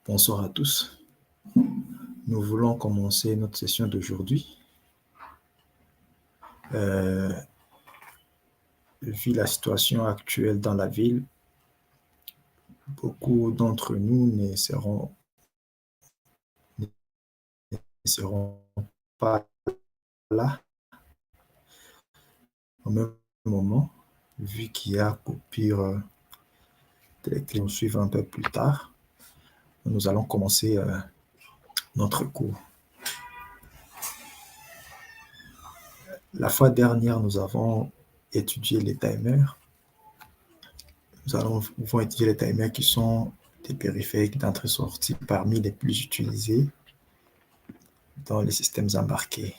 Bonsoir à tous. Nous voulons commencer notre session d'aujourd'hui. Vu la situation actuelle dans la ville, beaucoup d'entre nous ne seront pas là au même moment, vu qu'il y a coupure qui nous suivent un peu plus tard. Nous allons commencer notre cours. La fois dernière, nous avons étudié les timers. Nous allons étudier les timers qui sont des périphériques d'entrée-sortie parmi les plus utilisés dans les systèmes embarqués.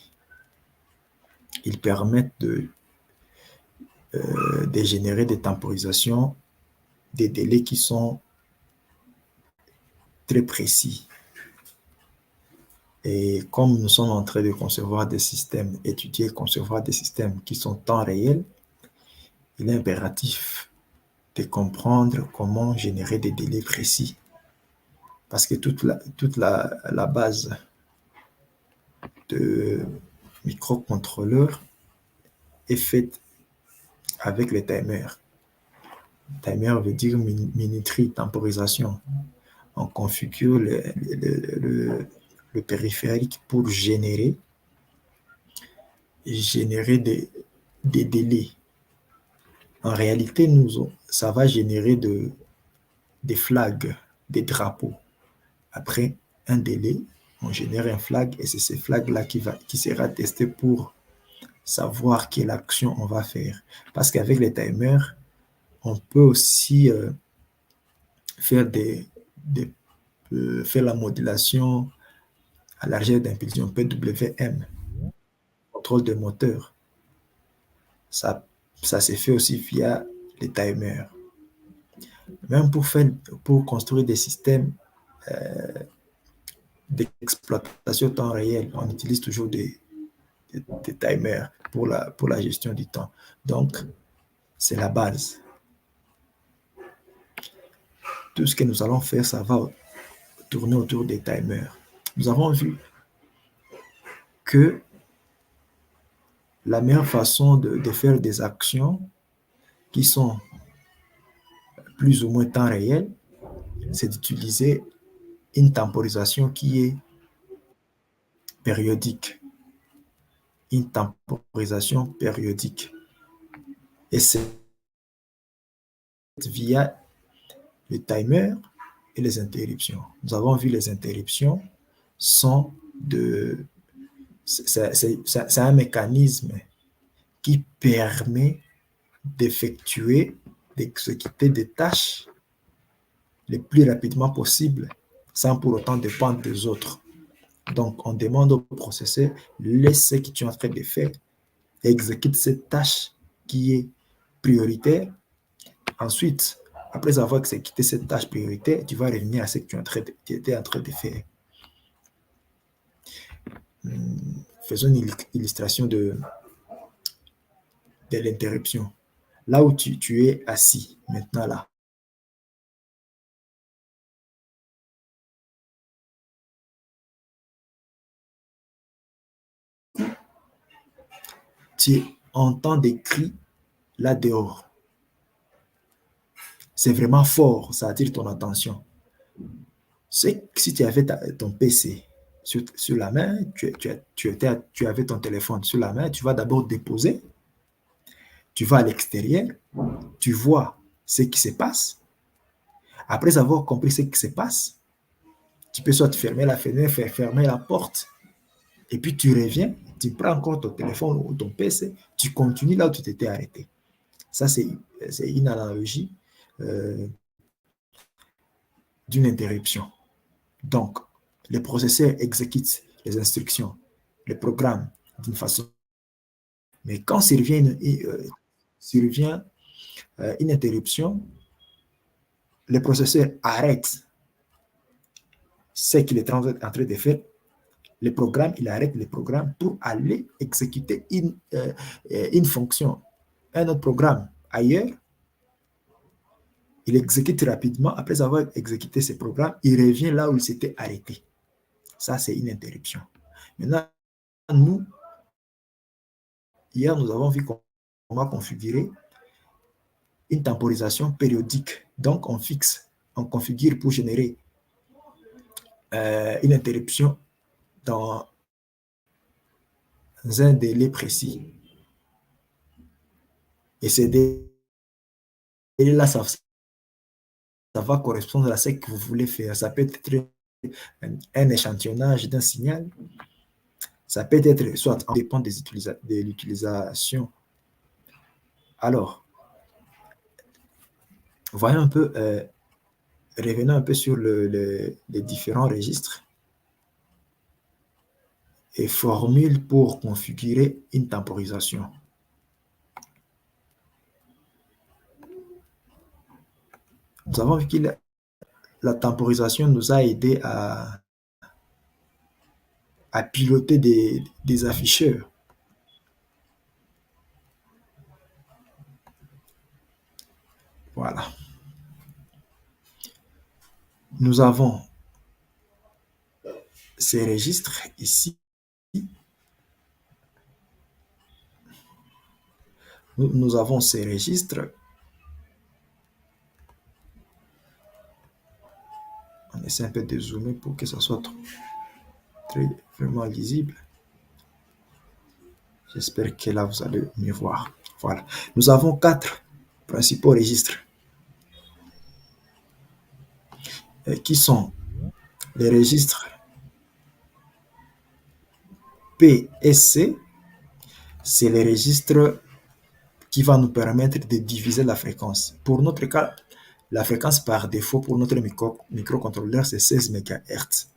Ils permettent de générer des temporisations, des délais qui sont très précis. Et comme nous sommes en train de concevoir des systèmes, étudier, concevoir des systèmes qui sont temps réel, il est impératif de comprendre comment générer des délais précis. Parce que toute la base de microcontrôleurs est faite avec les timers. Timer veut dire minuterie, temporisation. On configure le périphérique pour générer des délais. En réalité, ça va générer des flags, des drapeaux. Après un délai, on génère un flag et c'est ce flag-là qui sera testé pour savoir quelle action on va faire. Parce qu'avec les timers, on peut aussi faire faire la modulation à largeur d'impulsion, PWM, contrôle de moteur. Ça s'est fait aussi via les timers. Même pour construire des systèmes d'exploitation temps réel, on utilise toujours des timers pour la gestion du temps. Donc, c'est la base. Tout ce que nous allons faire, ça va tourner autour des timers. Nous avons vu que la meilleure façon de faire des actions qui sont plus ou moins temps réel, c'est d'utiliser une temporisation qui est périodique. Une temporisation périodique. Et c'est via le timer et les interruptions. Nous avons vu les interruptions sont c'est un mécanisme qui permet d'effectuer, d'exécuter des tâches le plus rapidement possible sans pour autant dépendre des autres. Donc, on demande au processeur, laisse ce que tu es en train de faire, exécute cette tâche qui est prioritaire. Ensuite, après avoir exécuté cette tâche prioritaire, tu vas revenir à ce que tu étais en train de faire. Faisons une illustration de l'interruption. Là où tu es assis, maintenant là. Tu entends des cris là dehors. C'est vraiment fort, ça attire ton attention. C'est que si tu avais ton PC sur la main, tu avais ton téléphone sur la main, tu vas d'abord déposer, tu vas à l'extérieur, tu vois ce qui se passe. Après avoir compris ce qui se passe, tu peux soit fermer la fenêtre, fermer la porte, et puis tu reviens, tu prends encore ton téléphone ou ton PC, tu continues là où tu t'étais arrêté. Ça, c'est une analogie d'une interruption. Donc, le processeur exécute les instructions, le programme d'une façon. Mais quand survient une interruption, le processeur arrête ce qu'il est en train de faire. Le programme, il arrête le programme pour aller exécuter une fonction, un autre programme ailleurs. Il exécute rapidement. Après avoir exécuté ses programmes, il revient là où il s'était arrêté. Ça, c'est une interruption. Maintenant, nous, hier, nous avons vu comment configurer une temporisation périodique. Donc, on configure pour générer une interruption dans un délai précis. Et ces délais-là, ça va correspondre à ce que vous voulez faire. Ça peut être un échantillonnage d'un signal. Ça peut être soit en dépend de l'utilisation. Alors, voyons un peu, revenons un peu sur les différents registres et formules pour configurer une temporisation. Nous avons vu que la temporisation nous a aidé à piloter des afficheurs. Voilà. Nous avons ces registres ici. Nous avons ces registres. On essaie un peu de zoomer pour que ça soit très vraiment lisible. J'espère que là, vous allez mieux voir. Voilà. Nous avons 4 principaux registres qui sont les registres P et C. C'est les registres qui vont nous permettre de diviser la fréquence. Pour notre cas, la fréquence par défaut pour notre microcontrôleur, c'est 16 MHz.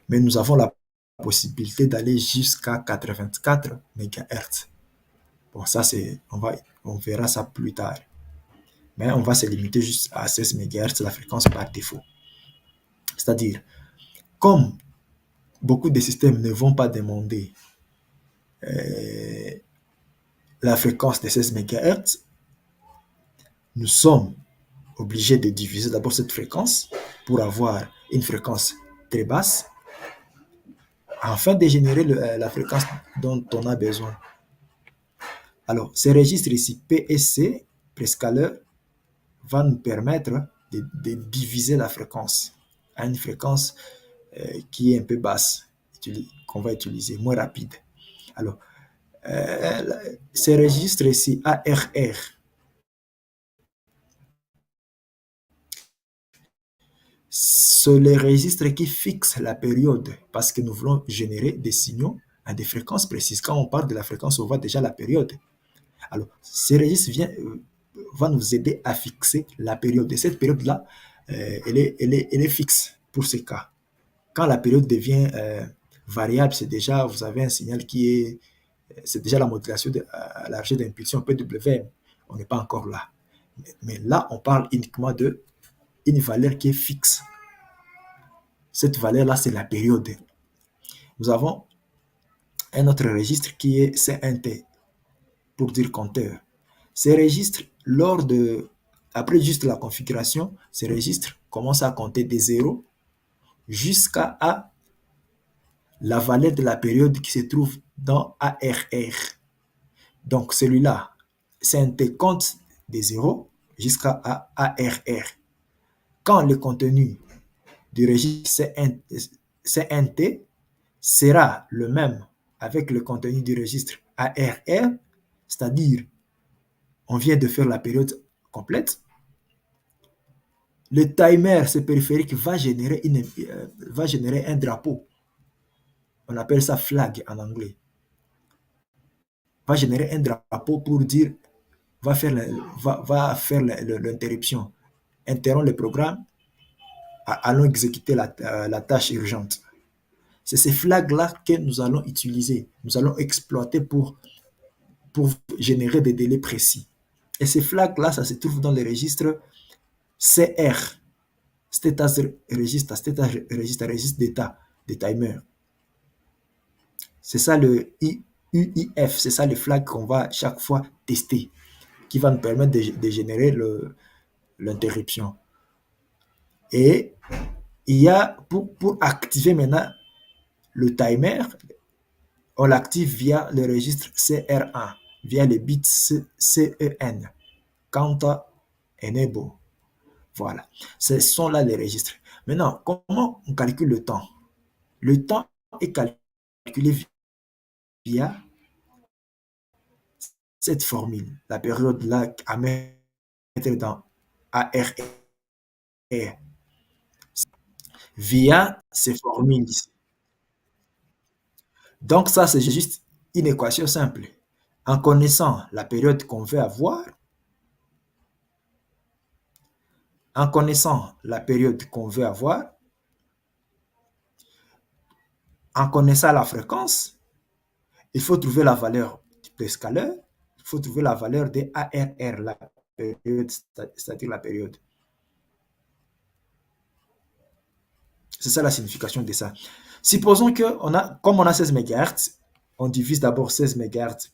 Mais nous avons la possibilité d'aller jusqu'à 84 MHz. Bon, ça, on verra ça plus tard. Mais on va se limiter juste à 16 MHz, la fréquence par défaut. C'est-à-dire, comme beaucoup de systèmes ne vont pas demander la fréquence de 16 MHz, nous sommes obligés de diviser d'abord cette fréquence pour avoir une fréquence très basse afin de générer la fréquence dont on a besoin. Alors, ces registres ici, P et C, prescaler, va nous permettre de diviser la fréquence à une fréquence qui est un peu basse, qu'on va utiliser, moins rapide. Alors, ces registres ici, ARR, c'est les registres qui fixent la période parce que nous voulons générer des signaux à des fréquences précises. Quand on parle de la fréquence, on voit déjà la période. Alors, ces registres vont nous aider à fixer la période. Et cette période-là, elle est fixe pour ces cas. Quand la période devient variable, c'est déjà, vous avez un signal c'est déjà la modulation à la recherche d'impulsion PWM. On n'est pas encore là. Mais là, on parle uniquement d'une valeur qui est fixe. Cette valeur-là, c'est la période. Nous avons un autre registre qui est C1T, pour dire compteur. Ces registres, après juste la configuration, ces registres commencent à compter des zéros jusqu'à la valeur de la période qui se trouve dans ARR. Donc celui-là, C1T compte des zéros jusqu'à ARR. Quand le contenu du registre C1T sera le même avec le contenu du registre ARR, c'est-à-dire on vient de faire la période complète, le timer, ce périphérique, va générer un drapeau. On appelle ça flag en anglais. Va générer un drapeau pour dire, va faire l'interruption. Interrompt le programme, allons exécuter la tâche urgente. C'est ces flags-là que nous allons utiliser, nous allons exploiter pour générer des délais précis. Et ces flags-là, ça se trouve dans les registres CR, Status Register, registre d'état, des timers. C'est ça le UIF, c'est ça le flag qu'on va chaque fois tester, qui va nous permettre de générer l'interruption. Et il y a, pour activer maintenant le timer, on l'active via le registre CR1, via les bits CEN, Counter Enable. Voilà. Ce sont là les registres. Maintenant, comment on calcule le temps? Le temps est calculé via cette formule, la période là à mettre dans ARR, via ces formules ici. Donc ça, c'est juste une équation simple. En connaissant la période qu'on veut avoir, en connaissant la période qu'on veut avoir, en connaissant la fréquence, il faut trouver la valeur du prescaler, il faut trouver la valeur de ARR, la période, c'est-à-dire la période. C'est ça la signification de ça. Supposons que comme on a 16 MHz, on divise d'abord 16 MHz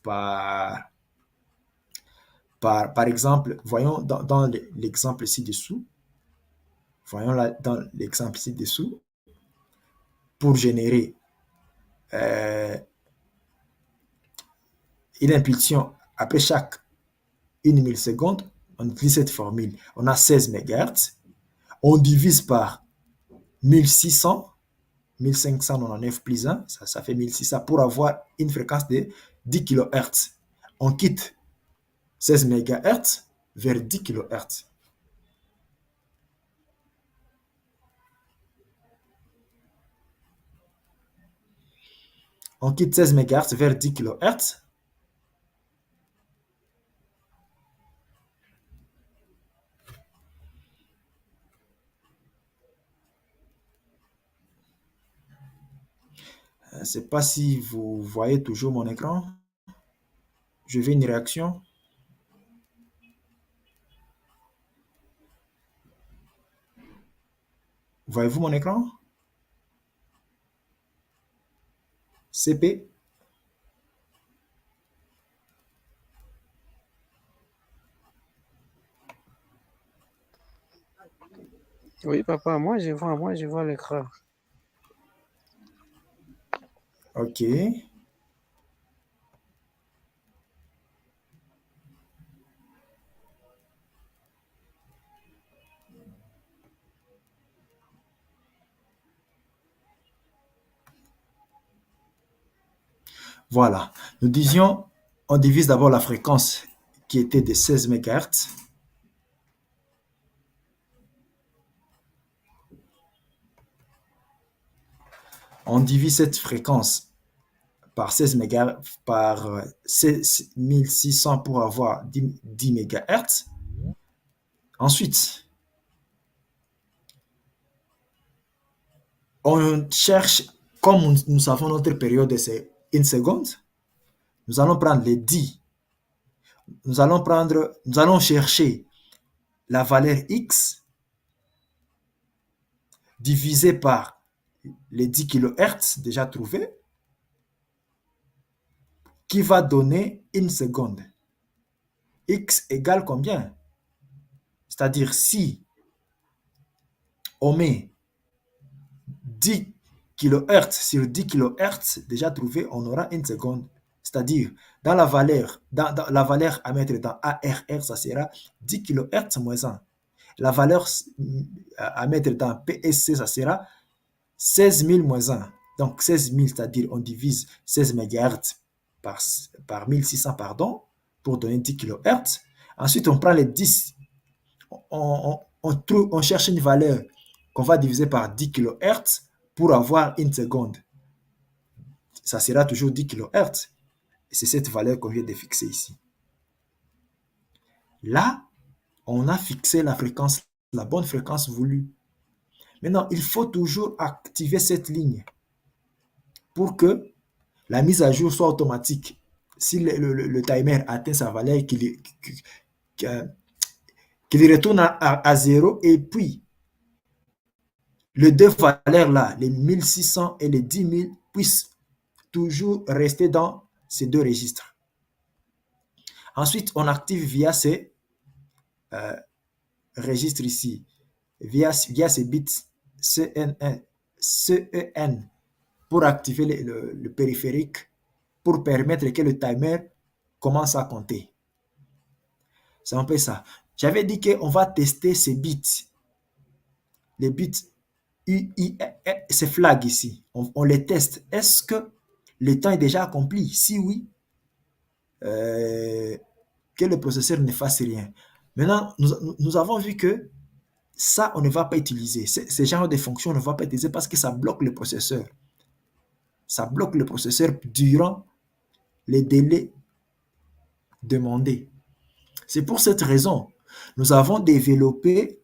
par exemple, voyons dans l'exemple ci-dessous, voyons là dans l'exemple ci-dessous, pour générer une impulsion après chaque 1 milliseconde, on utilise cette formule. On a 16 MHz, on divise par 1600, 1599 plus 1, ça fait 1600 pour avoir une fréquence de 10 kHz. On quitte 16 MHz vers 10 kHz. On quitte 16 MHz vers 10 kHz. Je ne sais pas si vous voyez toujours mon écran. Je veux une réaction. Voyez-vous mon écran? CP? Oui, papa, moi je vois l'écran. Ok. Voilà. Nous disions, on divise d'abord la fréquence qui était de 16 MHz. On divise cette fréquence par 16 MHz, par 1600 pour avoir 10 MHz. Ensuite, on cherche, comme nous savons notre période c'est 1 seconde, nous allons prendre les 10. Nous allons chercher la valeur x divisé par les 10 kHz déjà trouvés, qui va donner 1 seconde. X égale combien? C'est-à-dire si on met 10 kHz sur 10 kHz déjà trouvé, on aura 1 seconde. C'est-à-dire, dans la valeur à mettre dans ARR, ça sera 10 kHz moins 1. La valeur à mettre dans PSC, ça sera 16 000 moins 1. Donc 16 000, c'est-à-dire on divise 16 MHz par 1600, pardon, pour donner 10 kHz. Ensuite, on prend les 10. On cherche une valeur qu'on va diviser par 10 kHz pour avoir 1 seconde. Ça sera toujours 10 kHz. Et c'est cette valeur qu'on vient de fixer ici. Là, on a fixé la fréquence, la bonne fréquence voulue. Maintenant, il faut toujours activer cette ligne pour que la mise à jour soit automatique. Si le timer atteint sa valeur, qu'il retourne à 0 et puis les deux valeurs là, les 1600 et les 10 000, puissent toujours rester dans ces deux registres. Ensuite, on active via ces registre ici via ces bits CEN pour activer le périphérique, pour permettre que le timer commence à compter. C'est un peu ça. J'avais dit qu'on va tester ces bits, les bits UI, ces flags ici. On les teste. Est-ce que le temps est déjà accompli? Si oui, que le processeur ne fasse rien. Maintenant, nous avons vu que ça, on ne va pas utiliser. Ces genres de fonctions, on ne va pas utiliser parce que ça bloque le processeur. Ça bloque le processeur durant les délais demandés. C'est pour cette raison, nous avons développé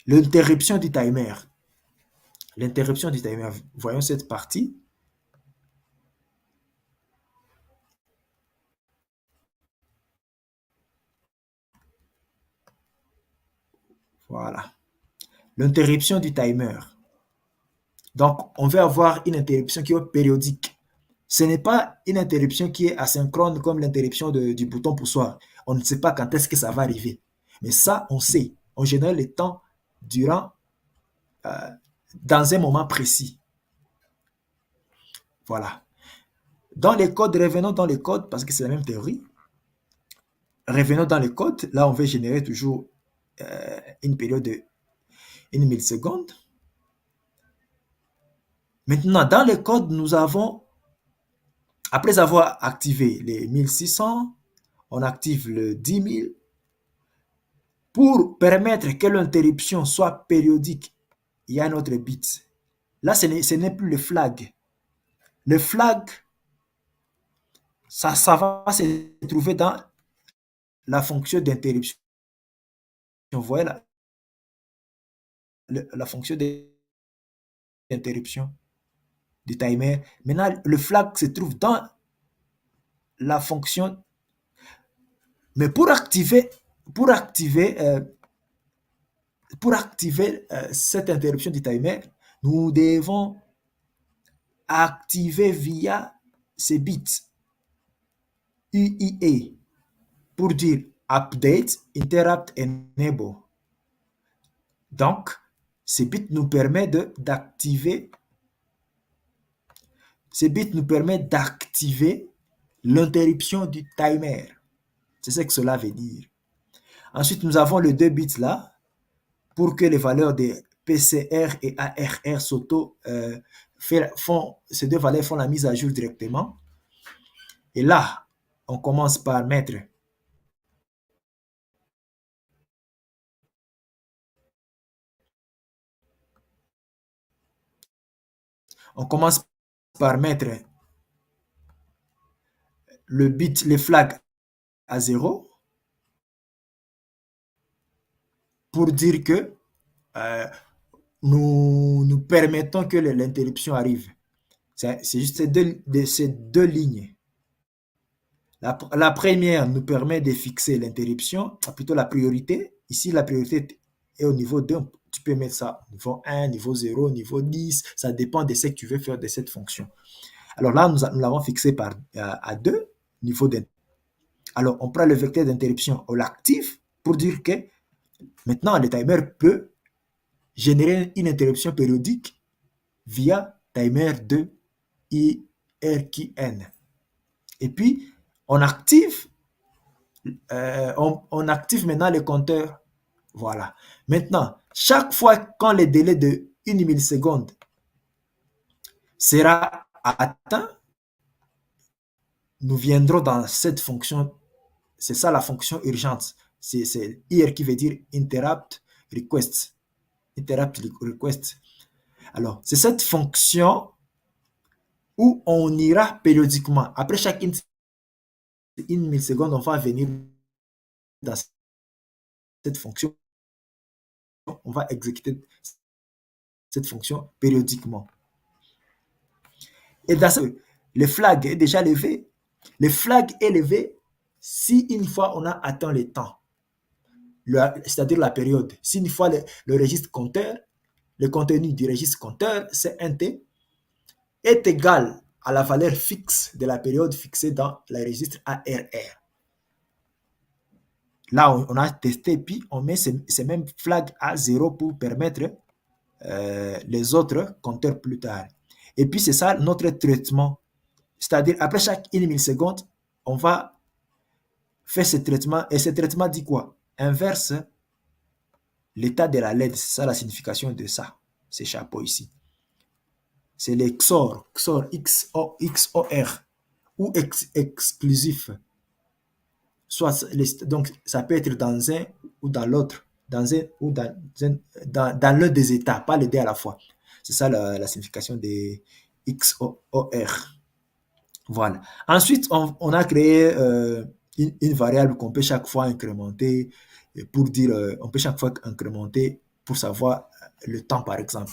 l'interruption du timer. L'interruption du timer. Voyons cette partie. Voilà. L'interruption du timer. Donc, on veut avoir une interruption qui est périodique. Ce n'est pas une interruption qui est asynchrone comme l'interruption du bouton poussoir. On ne sait pas quand est-ce que ça va arriver. Mais ça, on sait. On génère le temps durant, dans un moment précis. Voilà. Dans les codes, revenons dans les codes parce que c'est la même théorie. Revenons dans les codes. Là, on veut générer toujours une période de 1 milliseconde. Maintenant, dans les codes, nous avons, après avoir activé les 1600, on active le 10 000 pour permettre que l'interruption soit périodique. Il y a un autre bit. Là, ce n'est plus le flag. Le flag, ça va se trouver dans la fonction d'interruption. Vous voyez la fonction d'interruption du timer. Maintenant, le flag se trouve dans la fonction. Mais pour activer cette interruption du timer, nous devons activer via ces bits UIA pour dire Update Interrupt Enable. Donc, ces bits nous permettent d'activer l'interruption du timer. C'est ce que cela veut dire. Ensuite, nous avons les deux bits là pour que les valeurs de PCR et ARR ces deux valeurs font la mise à jour directement. Et là, on commence par mettre le bit, les flags à 0 pour dire que nous permettons que l'interruption arrive. C'est juste ces deux lignes. La première nous permet de fixer l'interruption, plutôt la priorité. Ici, la priorité est au niveau 2. Tu peux mettre ça niveau 1, niveau 0, niveau 10. Ça dépend de ce que tu veux faire de cette fonction. Alors là, nous l'avons fixé à 2 niveaux d'interruption. Alors, on prend le vecteur d'interruption, on l'active pour dire que maintenant, le timer peut générer une interruption périodique via timer de IRQN. Et puis, on active maintenant le compteur. Voilà. Maintenant, chaque fois quand le délai de 1 milliseconde sera atteint, nous viendrons dans cette fonction. C'est ça la fonction urgente. C'est IR qui veut dire Interrupt Request. Interrupt Request. Alors, c'est cette fonction où on ira périodiquement. Après chaque 1 milliseconde, on va venir dans cette fonction. On va exécuter cette fonction périodiquement. Et dans ce, le flag est déjà levé. Le flag est levé si une fois on a atteint le temps, c'est-à-dire la période. Si une fois le registre compteur, le contenu du registre compteur, c'est int, est égal à la valeur fixe de la période fixée dans le registre ARR. Là, on a testé, puis on met ces mêmes flags à 0 pour permettre les autres compteurs plus tard. Et puis, c'est ça notre traitement. C'est-à-dire, après chaque 1 milliseconde, on va faire ce traitement. Et ce traitement dit quoi? Inverse l'état de la LED. C'est ça la signification de ça, ces chapeaux ici. C'est les XOR, XOR, XOR, ou exclusif. Soit donc, ça peut être dans un ou dans l'autre, dans un ou dans l'un des états, pas les deux à la fois. C'est ça la signification des XOR. Voilà. Ensuite, on a créé une variable qu'on peut chaque fois incrémenter pour dire, on peut chaque fois incrémenter pour savoir le temps, par exemple.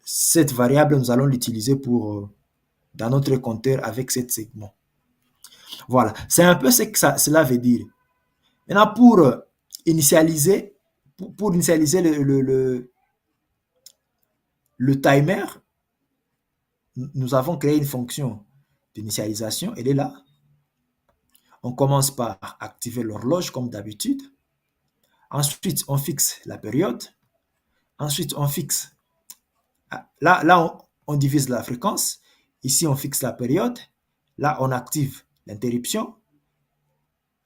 Cette variable, nous allons l'utiliser pour dans notre compteur avec 7 segments. Voilà. C'est un peu ce que cela veut dire. Maintenant, pour initialiser, pour initialiser le timer, nous avons créé une fonction d'initialisation. Elle est là. On commence par activer l'horloge comme d'habitude. Ensuite, on fixe la période. Ensuite, on fixe. Là on divise la fréquence. Ici, on fixe la période. Là, on active l'interruption.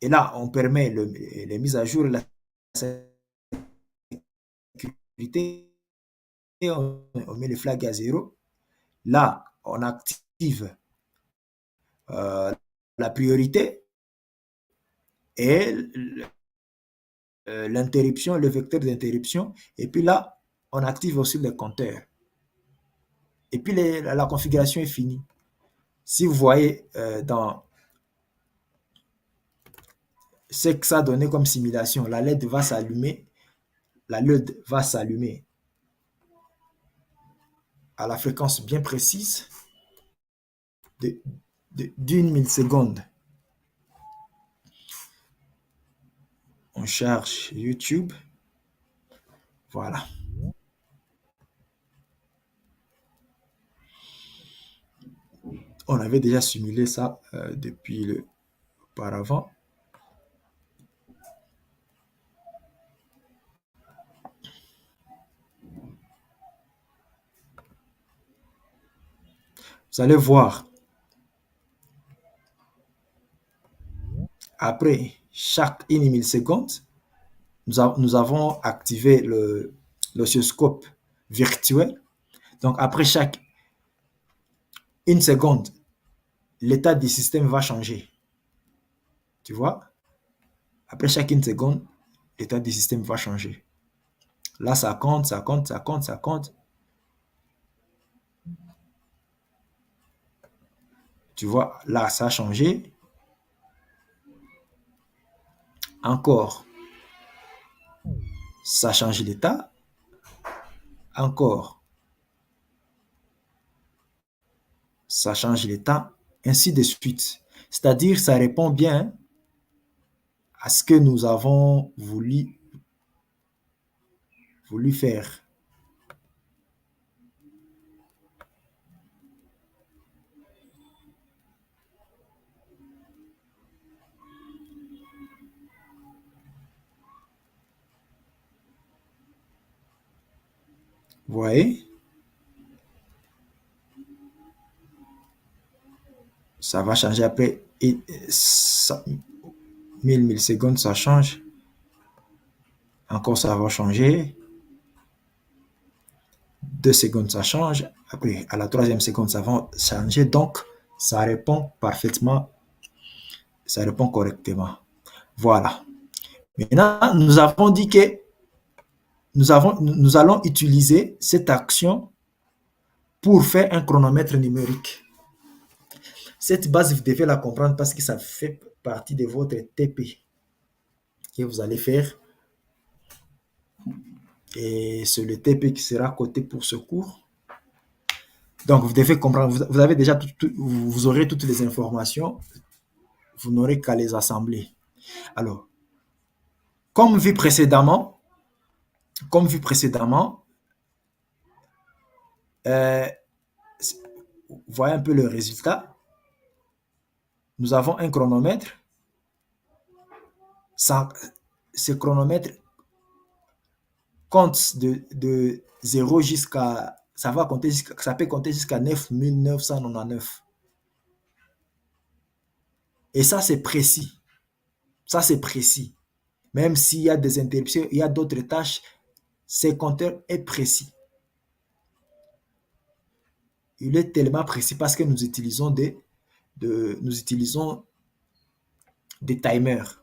Et là, on permet les mises à jour et la sécurité. Et on met le flag à 0. Là, on active la priorité et l'interruption, le vecteur d'interruption. Et puis là, on active aussi le compteur. Et puis la configuration est finie. Si vous voyez dans ce que ça a donné comme simulation, la LED va s'allumer. La LED va s'allumer à la fréquence bien précise d'une milliseconde. On charge YouTube. Voilà. On avait déjà simulé ça depuis auparavant. Vous allez voir, après chaque 1 milliseconde, nous avons activé l'oscilloscope virtuel. Donc, après chaque 1 seconde, l'état du système va changer. Tu vois? Après chaque 1 seconde, l'état du système va changer. Là, ça compte, ça compte, ça compte, ça compte. Tu vois, là, ça a changé. Encore, ça change l'état. Encore, ça change l'état. Ainsi de suite. C'est-à-dire, ça répond bien à ce que nous avons voulu faire. Vous voyez? Ça va changer après 1000 millisecondes, ça change. Encore, ça va changer. 2 secondes, ça change. Après, à la 3e seconde, ça va changer. Donc, ça répond parfaitement. Ça répond correctement. Voilà. Maintenant, nous avons dit que nous allons utiliser cette action pour faire un chronomètre numérique. Cette base, vous devez la comprendre parce que ça fait partie de votre TP que vous allez faire. Et c'est le TP qui sera coté pour ce cours. Donc, vous devez comprendre, vous avez déjà vous aurez toutes les informations, vous n'aurez qu'à les assembler. Alors, comme vu précédemment, euh, voyez un peu le résultat. Nous avons un chronomètre ce chronomètre compte de 0 jusqu'à, ça peut compter jusqu'à 9999. Et ça, c'est précis. Ça, c'est précis. Même s'il y a des interruptions, il y a d'autres tâches, ce compteur est précis. Il est tellement précis parce que nous utilisons des timers.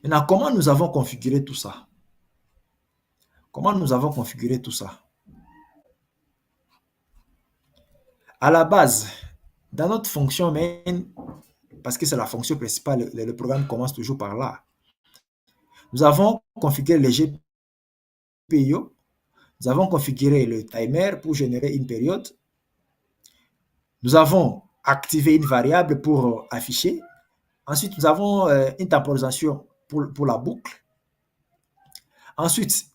Maintenant, comment nous avons configuré tout ça? Comment nous avons configuré tout ça? À la base, dans notre fonction main, parce que c'est la fonction principale, le programme commence toujours par là. Nous avons configuré le GPIO, nous avons configuré le timer pour générer une période, nous avons activé une variable pour afficher, ensuite nous avons une temporisation pour la boucle, ensuite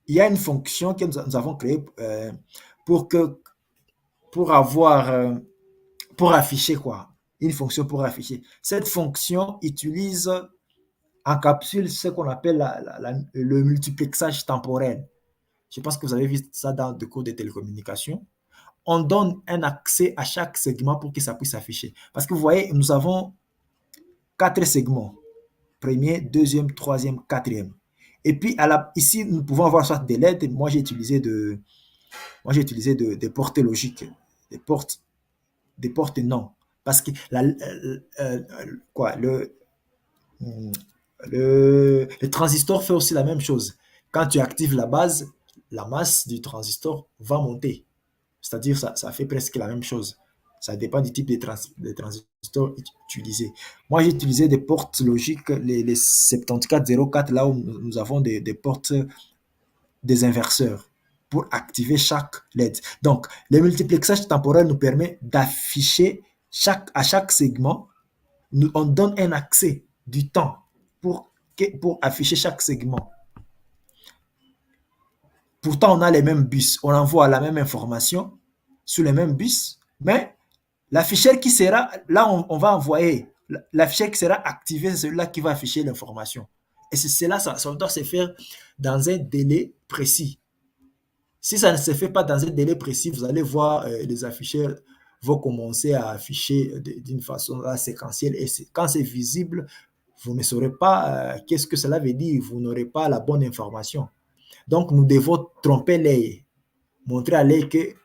il y a une fonction que nous avons créée pour avoir pour afficher quoi, une fonction pour afficher. Cette fonction utilise encapsule ce qu'on appelle le multiplexage temporel. Je pense que vous avez vu ça dans le cours de télécommunications. On donne un accès à chaque segment pour que ça puisse s'afficher. Parce que vous voyez, nous avons 4 segments. Premier, deuxième, troisième, quatrième. Et puis, ici, nous pouvons avoir soit des lettres. Moi, j'ai utilisé des portes logiques, des portes non. Parce que quoi, le transistor fait aussi la même chose. Quand tu actives la base, la masse du transistor va monter. C'est-à-dire ça fait presque la même chose. Ça dépend du type de transistor utilisé. Moi, j'ai utilisé des portes logiques, les 7404, là où nous avons des portes, des inverseurs pour activer chaque LED. Donc, le multiplexage temporel nous permet d'afficher à chaque segment, on donne un accès du temps pour afficher chaque segment. Pourtant, on a les mêmes bus, on envoie la même information sur les mêmes bus, mais l'afficheur qui sera, là on va envoyer, l'afficheur qui sera activé, c'est celui-là qui va afficher l'information. Et c'est cela, ça doit se faire dans un délai précis. Si ça ne se fait pas dans un délai précis, vous allez voir les afficheurs vont commencer à afficher d'une façon séquentielle. Et quand c'est visible, vous ne saurez pas qu'est-ce que cela veut dire. Vous n'aurez pas la bonne information. Donc, nous devons tromper l'œil, montrer à l'œil que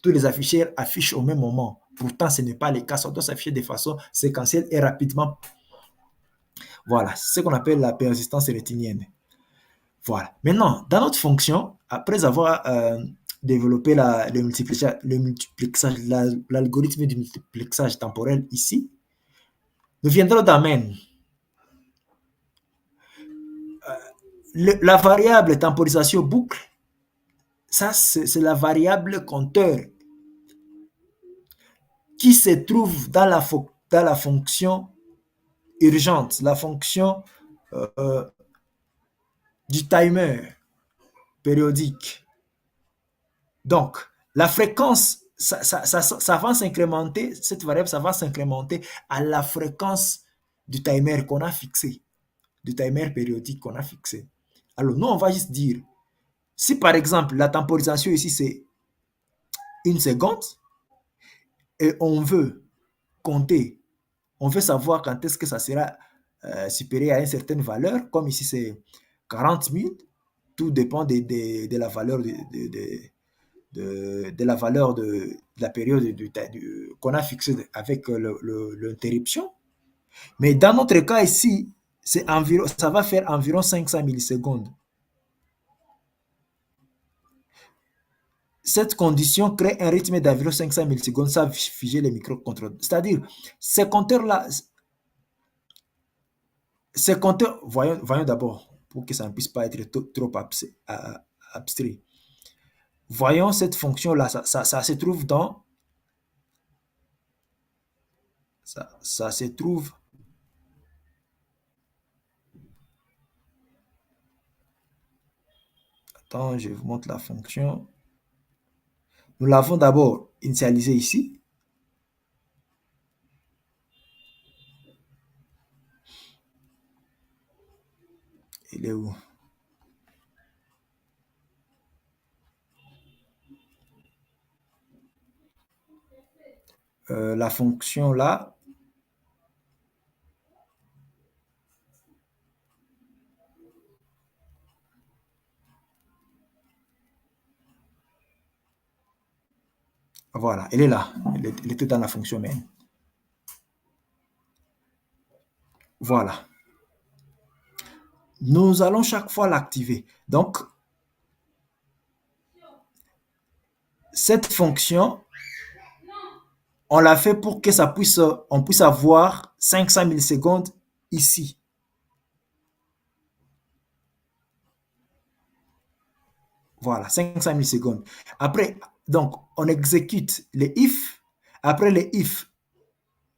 tous les afficheurs affichent au même moment. Pourtant, ce n'est pas le cas. Ça doit s'afficher de façon séquentielle et rapidement. Voilà, c'est ce qu'on appelle la persistance rétinienne. Voilà. Maintenant, dans notre fonction, après avoir développé l'algorithme du multiplexage temporel ici, nous viendrons dans main. La variable temporisation boucle, ça c'est la variable compteur qui se trouve dans la fonction urgente, la fonction du timer périodique. Donc, la fréquence, ça va s'incrémenter, cette variable, ça va s'incrémenter à la fréquence du timer qu'on a fixé, du timer périodique qu'on a fixé. Alors, nous, on va juste dire, si par exemple, la temporisation ici, c'est 1 seconde, et on veut compter, on veut savoir quand est-ce que ça sera supérieur à une certaine valeur, comme ici c'est 40 000, tout dépend de la valeur de la valeur de la période qu'on a fixée avec l'interruption. Mais dans notre cas ici, ça va faire environ 500 millisecondes. Cette condition crée un rythme d'environ 500 millisecondes sans figer les microcontrôleurs. C'est-à-dire, ces compteurs-là, voyons d'abord, pour que ça ne puisse pas être trop abstrait. Voyons cette fonction-là, ça se trouve dans... Ça se trouve... Attends, je vous montre la fonction. Nous l'avons d'abord initialisé ici. Il est où? La fonction là, voilà, elle est là. Elle était dans la fonction main. Voilà. Nous allons chaque fois l'activer. Donc, cette fonction, on l'a fait pour que on puisse avoir 500 millisecondes ici. Voilà, 500 millisecondes. Après, donc, on exécute les if. Après les if,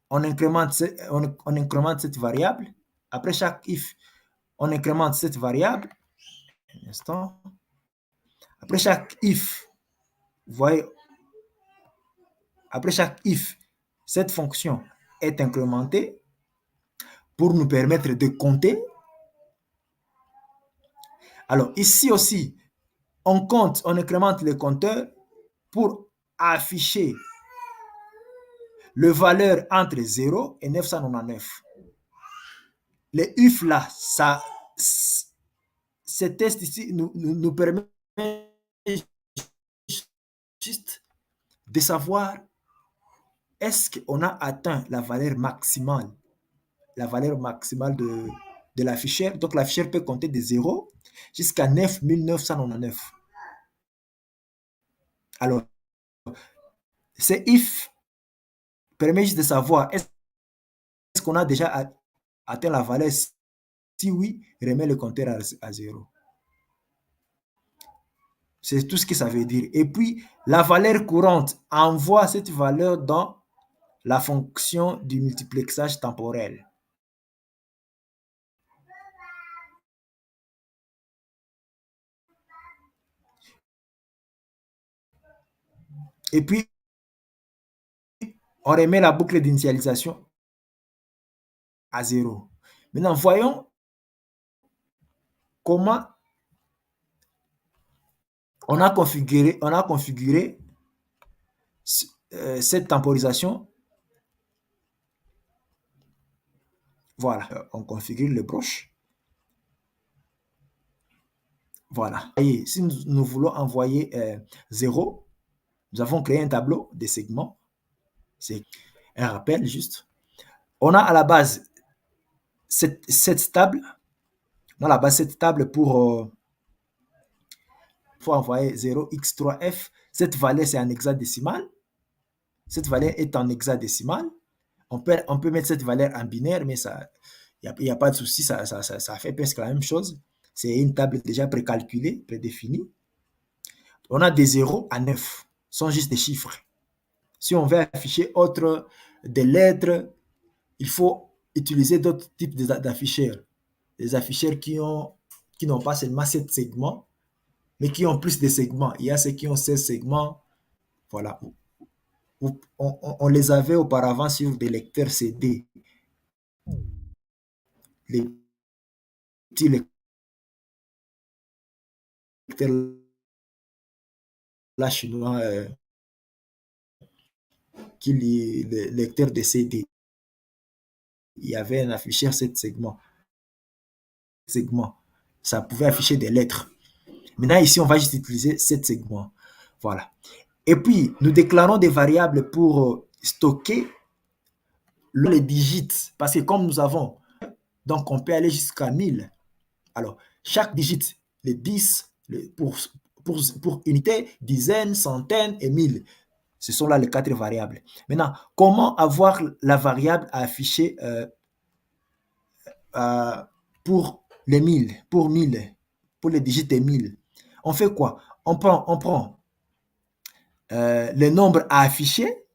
on incrémente cette variable. Après chaque if, on incrémente cette variable. Un instant. Après chaque if, vous voyez, après chaque if, cette fonction est incrémentée pour nous permettre de compter. Alors ici aussi, on compte, on incrémente le compteur pour afficher le valeur entre 0 et 999. Les if là, ce test ici nous permet juste de savoir est-ce qu'on a atteint la valeur maximale de la fichière. Donc la fichière peut compter de 0 jusqu'à 9999. Alors, ce if permet juste de savoir est-ce qu'on a déjà atteint la valeur. Si oui, remet le compteur à 0. C'est tout ce que ça veut dire. Et puis, la valeur courante envoie cette valeur dans la fonction du multiplexage temporel. Et puis, on remet la boucle d'initialisation à 0. Maintenant, voyons comment on a configuré cette temporisation. Voilà, on configure le broche. Voilà. Et si nous voulons envoyer 0, nous avons créé un tableau de segments. C'est un rappel juste. On a à la base cette table. On a à la base cette table pour envoyer 0x3f. Cette valeur, c'est en hexadécimal. Cette valeur est en hexadécimal. On peut mettre cette valeur en binaire, mais il n'y a pas de souci, ça fait presque la même chose. C'est une table déjà précalculée, prédéfinie. On a des 0 à 9, ce sont juste des chiffres. Si on veut afficher des lettres, il faut utiliser d'autres types d'afficheurs. Des afficheurs qui n'ont pas seulement 7 segments, mais qui ont plus de segments. Il y a ceux qui ont 16 segments. Voilà. On les avait auparavant sur des lecteurs CD. Les petits lecteurs là chinois les lecteurs de CD. Il y avait un afficheur 7 segments. Ça pouvait afficher des lettres. Maintenant, ici, on va juste utiliser 7 segments. Voilà. Et puis, nous déclarons des variables pour stocker les digits. Parce que comme nous avons, donc on peut aller jusqu'à 1000. Alors, chaque digit, les 10, pour unité, dizaines, centaines et 1000. Ce sont là les 4 variables. Maintenant, comment avoir la variable à afficher pour les 1000, pour les digits des 1000? On fait quoi? On prend les nombres à afficher,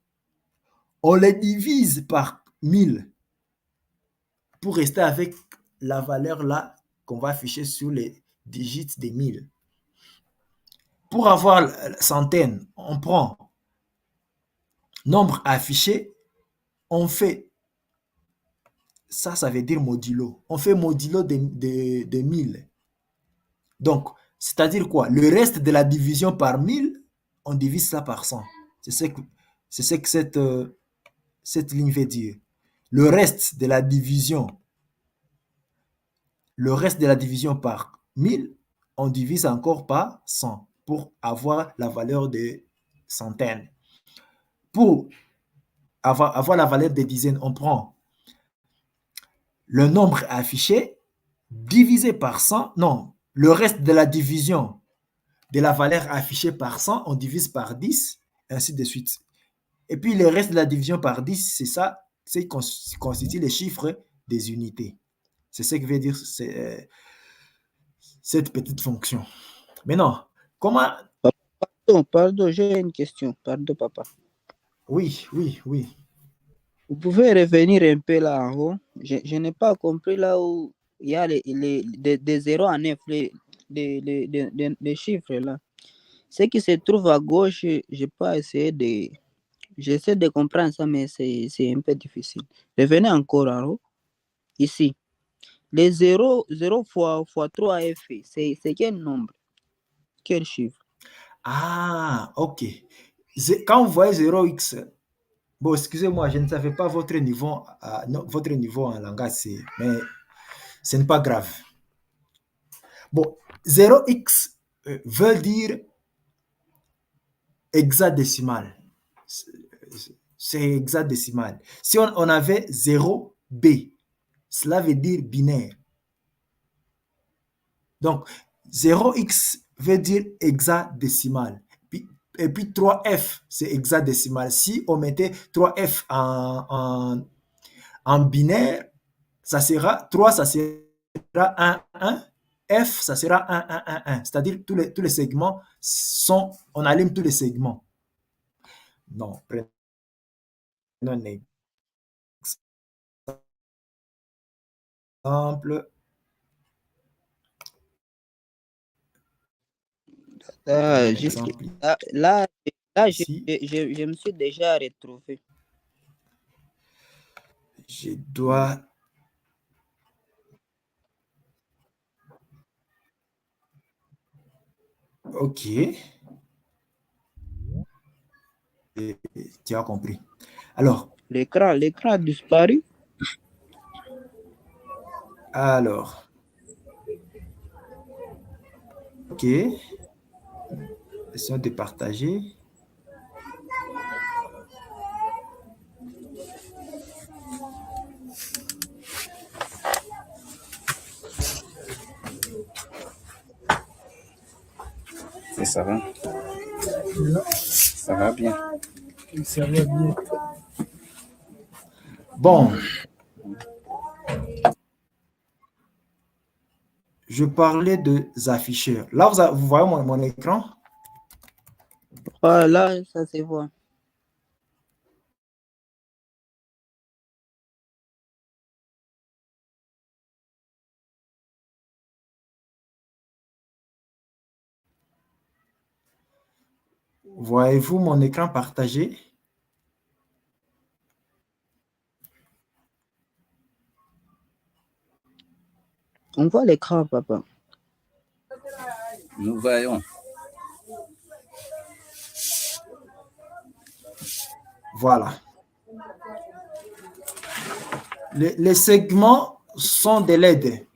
on les divise par 1000 pour rester avec la valeur là qu'on va afficher sur les digits des 1000. Pour avoir centaines, on prend nombre à afficher, on fait ça veut dire modulo. On fait modulo de 1000. Donc, c'est-à-dire quoi? Le reste de la division par 1000, on divise ça par 100. C'est ce que cette ligne veut dire. Le reste de la division, le reste de la division par 1000, on divise encore par 100 pour avoir la valeur de centaines. Pour avoir la valeur des dizaines, on prend le nombre affiché divisé par 100. Non, le reste de la division de la valeur affichée par 100, on divise par 10, ainsi de suite. Et puis le reste de la division par 10, c'est ça, c'est constitue les chiffres des unités. C'est ce que veut dire cette petite fonction. Maintenant, comment... Pardon, j'ai une question. Pardon, papa. Oui, oui, oui. Vous pouvez revenir un peu là en haut. Je n'ai pas compris là où il y a des 0 à 9, les chiffres là. Ce qui se trouve à gauche, je pas essayé de... J'essaie de comprendre ça, mais c'est un peu difficile. Revenez encore en haut. Ici. Les 0 fois 3F, c'est quel nombre? Quel chiffre? Ah, ok. Quand vous voyez 0x, bon, excusez-moi, je ne savais pas votre niveau, votre niveau en langage C, mais ce n'est pas grave. Bon, 0x veut dire hexadécimal. C'est hexadécimal. Si on avait 0b, cela veut dire binaire. Donc, 0x veut dire hexadécimal. Et puis 3f, c'est hexadécimal. Si on mettait 3f en binaire, ça sera 3, ça sera 1, 1. F, ça sera 1, 1, 1, 1. C'est-à-dire tous les segments sont, on allume tous les segments. Non, prenons un exemple. Là, Ici, je me suis déjà retrouvé. je dois... Ok. Et tu as compris. Alors. L'écran a disparu. Alors. Ok. Essayons de partager. Et ça va? Ça va bien. Ça va bien. Bon. Je parlais de afficheurs. Là, vous voyez mon écran? Là, ça se voit. Voyez-vous mon écran partagé? On voit l'écran, papa. Nous voyons. Voilà. Les segments sont des LED.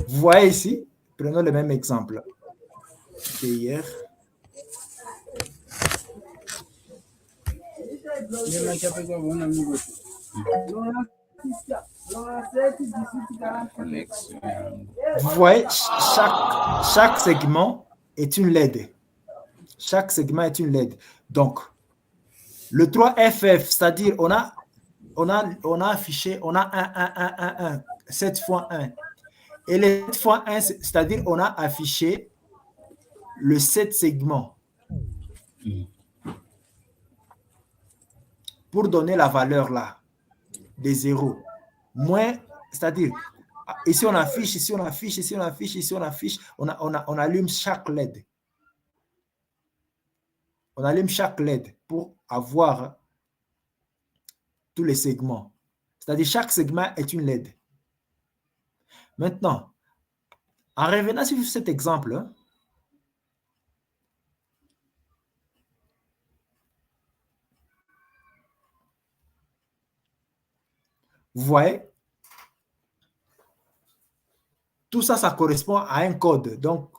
Vous voyez ici, prenons le même exemple qu'hier. Vous voyez, chaque segment est une LED. Chaque segment est une LED. Donc, le 3FF, c'est-à-dire on a affiché, on a 1, 1, 1, 1, 1, 7 fois 1. Et les 7 fois 1, c'est-à-dire on a affiché le 7 segments pour donner la valeur là, des zéros. Moins, c'est-à-dire, ici on affiche, ici on affiche, ici on affiche, ici on affiche, on allume chaque LED. On allume chaque LED pour avoir tous les segments. C'est-à-dire chaque segment est une LED. Maintenant, En revenant sur cet exemple, vous voyez, tout ça, ça correspond à un code. Donc,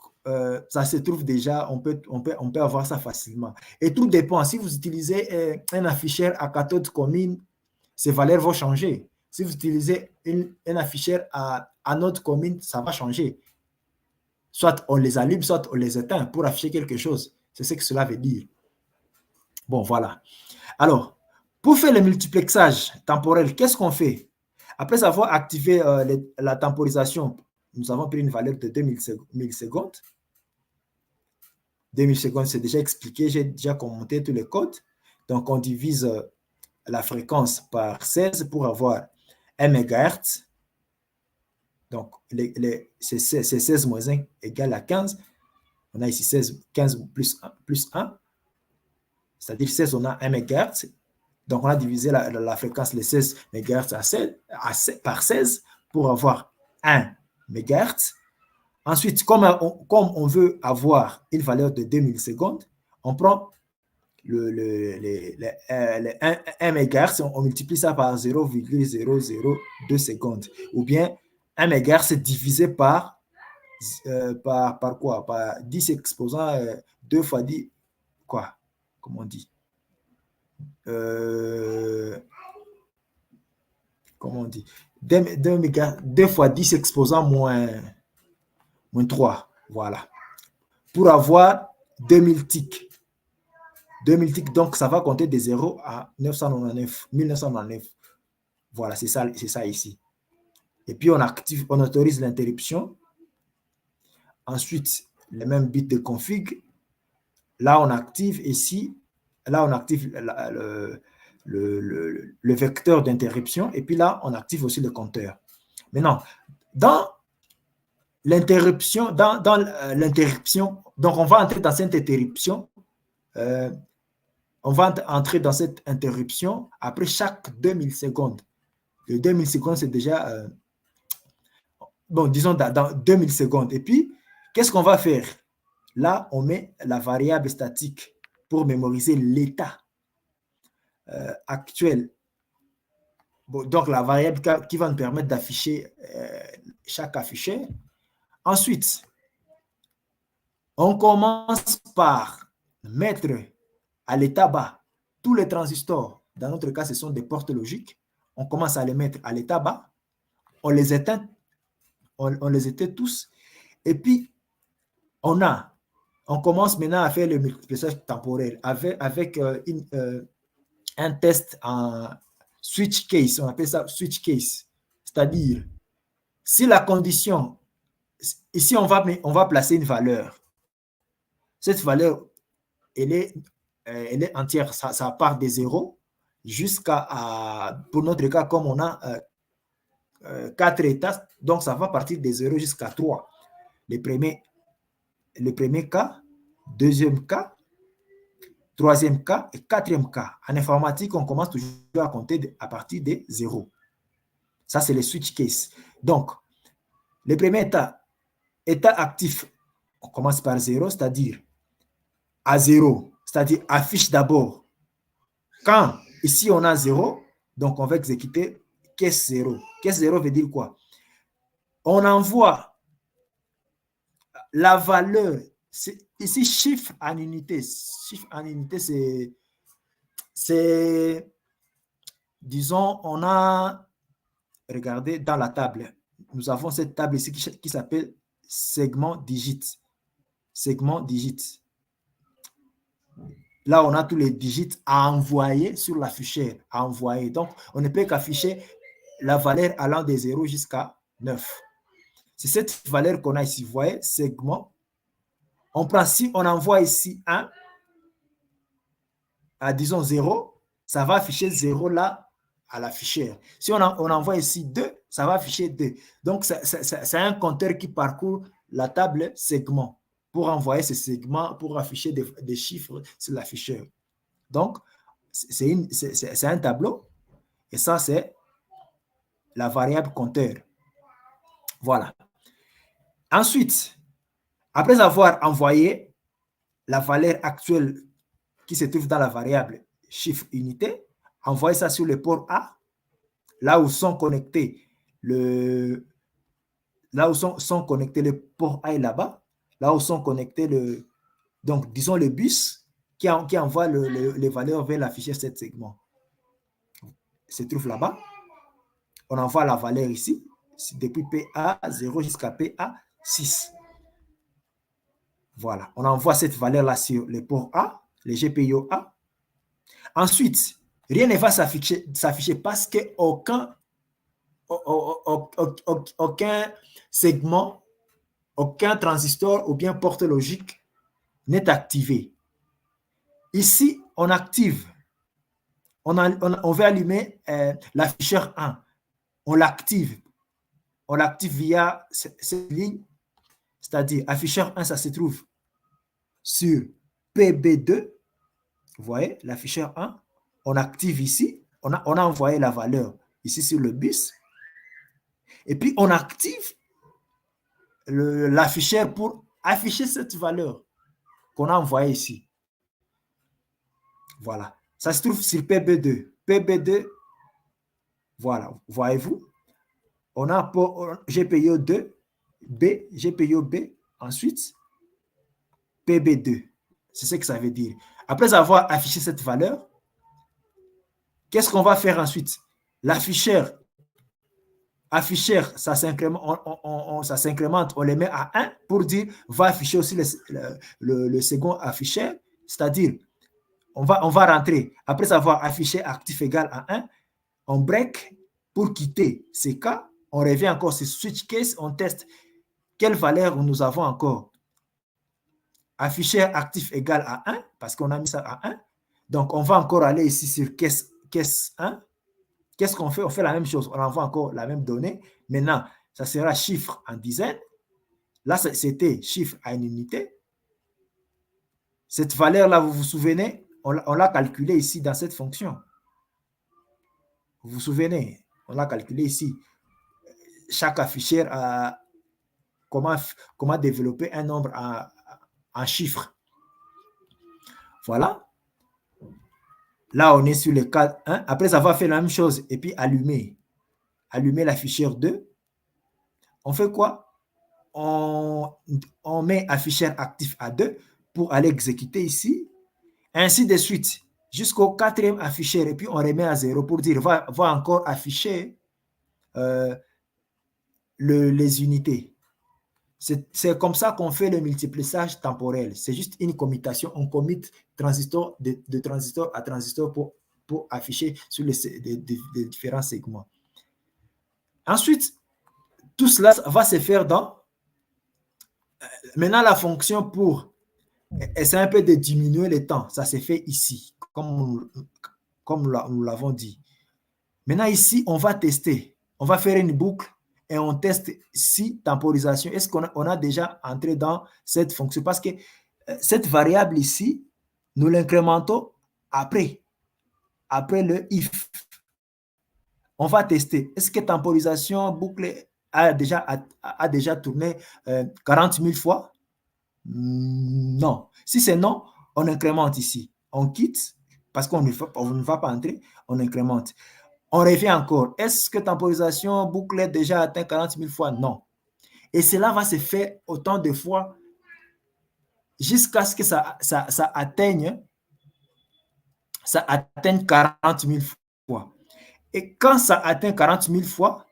ça se trouve déjà, on peut avoir ça facilement. Et tout dépend. Si vous utilisez un afficheur à cathode commune, ces valeurs vont changer. Si vous utilisez un afficheur à anode commune, ça va changer. Soit on les allume, soit on les éteint pour afficher quelque chose. C'est ce que cela veut dire. Bon, voilà. Alors, pour faire le multiplexage temporel, qu'est-ce qu'on fait? Après avoir activé la temporisation, nous avons pris une valeur de 2000 millisecondes. 2000 secondes, c'est déjà expliqué, j'ai déjà commenté tous les codes. Donc, on divise la fréquence par 16 pour avoir 1 MHz. Donc, c'est 16 moins 1 égale à 15. On a ici 16, 15 plus 1. C'est-à-dire 16, on a 1 MHz. Donc, on a divisé la fréquence, les 16 MHz par 16 pour avoir 1 MHz. Ensuite, comme on veut avoir une valeur de 2000 secondes, on prend le 1 MHz, on multiplie ça par 0,002 secondes. Ou bien 1 MHz divisé par quoi? Par 10 exposant 2 fois 10, quoi? Comment on dit? Comment on dit? 2 fois 10 exposant moins 3. Voilà. Pour avoir 2000 ticks. 2000 ticks, donc ça va compter de 0 à 1999. Voilà, c'est ça ici. Et puis on autorise l'interruption. Ensuite, les mêmes bits de config. Là, on active ici. Là, on active le vecteur d'interruption. Et puis là, on active aussi le compteur. Maintenant, dans l'interruption, donc on va entrer dans cette interruption. On va entrer dans cette interruption après chaque 2000 secondes. Le 2000 secondes, c'est déjà, bon, disons dans 2000 secondes. Et puis, qu'est-ce qu'on va faire? Là, on met la variable statique pour mémoriser l'état actuel. Bon, donc, la variable qui va nous permettre d'afficher chaque afficheur. Ensuite, on commence par mettre à l'état bas tous les transistors. Dans notre cas, ce sont des portes logiques. On commence à les mettre à l'état bas. On les éteint. On les éteint tous. Et puis, on commence maintenant à faire le multiplexage temporel avec un test en switch case. On appelle ça switch case. C'est-à-dire, si la condition, ici, on va placer une valeur. Cette valeur, elle est entière. Ça part de 0 jusqu'à, pour notre cas, comme on a 4 états, donc ça va partir de 0 jusqu'à 3. Le premier cas, deuxième cas, troisième cas et quatrième cas. En informatique, on commence toujours à compter à partir de 0. Ça, c'est le switch case. Donc, le premier état actif, on commence par 0, c'est-à-dire à 0, c'est-à-dire affiche d'abord. Quand ici on a 0, donc on va exécuter caisse 0. Caisse 0 veut dire quoi? On envoie la valeur, ici chiffre en unité. Chiffre en unité, c'est, disons, on a, regardez dans la table, nous avons cette table ici qui s'appelle segment digit. Segment digit. Là, on a tous les digits à envoyer sur l'afficheur. À envoyer. Donc, on ne peut qu'afficher la valeur allant de 0 jusqu'à 9. C'est cette valeur qu'on a ici. Vous voyez, segment. On prend, si on envoie ici 1, à disons 0, ça va afficher 0 là à l'afficheur. Si on envoie ici 2, ça va afficher 2. Donc, c'est un compteur qui parcourt la table segment pour envoyer ces segments, pour afficher des chiffres sur l'afficheur. Donc, c'est un tableau. Et ça, c'est la variable compteur. Voilà. Ensuite, après avoir envoyé la valeur actuelle qui se trouve dans la variable chiffre unité, envoyer ça sur le port A, là où sont connectés sont connectés le port A est là-bas, là où sont connectés donc disons le bus qui envoie les valeurs vers l'afficheur 7 segments. Se trouve là-bas. On envoie la valeur ici, depuis PA0 jusqu'à PA6. Voilà, on envoie cette valeur-là sur le port A, le GPIO A. Ensuite, rien ne va s'afficher parce qu'aucun segment, aucun transistor ou bien porte logique n'est activé. Ici, on active, on veut allumer l'afficheur 1. On l'active via cette ligne, c'est-à-dire afficheur 1, ça se trouve sur PB2. Vous voyez, l'afficheur 1, on active ici, on a envoyé la valeur ici sur le bus, et puis on active l'afficheur pour afficher cette valeur qu'on a envoyée ici. Voilà, ça se trouve sur PB2. PB2, voilà, voyez-vous, on a pour GPIO 2, B, GPIO B, ensuite PB2. C'est ce que ça veut dire. Après avoir affiché cette valeur, qu'est-ce qu'on va faire ensuite? L'afficheur, ça s'incrémente, on les met à 1 pour dire, va afficher aussi le second afficheur, c'est-à-dire, on va rentrer, après avoir affiché actif égal à 1, on break pour quitter ces cas, on revient encore sur switch case, on teste quelle valeur nous avons encore. Afficheur actif égal à 1, parce qu'on a mis ça à 1. Donc, on va encore aller ici sur caisse 1. Qu'est-ce qu'on fait? On fait la même chose. On envoie encore la même donnée. Maintenant, ça sera chiffre en dizaines. Là, c'était chiffre à une unité. Cette valeur-là, vous vous souvenez, on l'a calculée ici dans cette fonction. Vous vous souvenez, on l'a calculé ici. Chaque afficheur a comment développer un nombre en chiffres. Voilà. Là, on est sur le cas 1. Après avoir fait la même chose et puis allumer l'afficheur 2, on fait quoi? On met afficheur actif à 2 pour aller exécuter ici. Ainsi de suite, jusqu'au 4e afficheur. Et puis, on remet à 0 pour dire, va encore afficher les unités. C'est comme ça qu'on fait le multiplissage temporel. C'est juste une commutation. On commute transistor de transistor à transistor pour afficher sur les différents segments. Ensuite, tout cela va se faire dans... Maintenant, la fonction pour essayer un peu de diminuer le temps, ça se fait ici, comme nous l'avons dit. Maintenant, ici, on va tester. On va faire une boucle et on teste si temporisation. Est-ce qu'on a déjà entré dans cette fonction? Parce que cette variable ici, nous l'incrémentons après le if. On va tester. Est-ce que temporisation boucle a déjà tourné 40 000 fois? Non. Si c'est non, on incrémente ici. On quitte parce qu'on ne va pas entrer, on incrémente. On revient encore. Est-ce que temporisation boucle est déjà atteint 40 000 fois? Non. Et cela va se faire autant de fois jusqu'à ce que ça atteigne 40 000 fois. Et quand ça atteint 40 000 fois,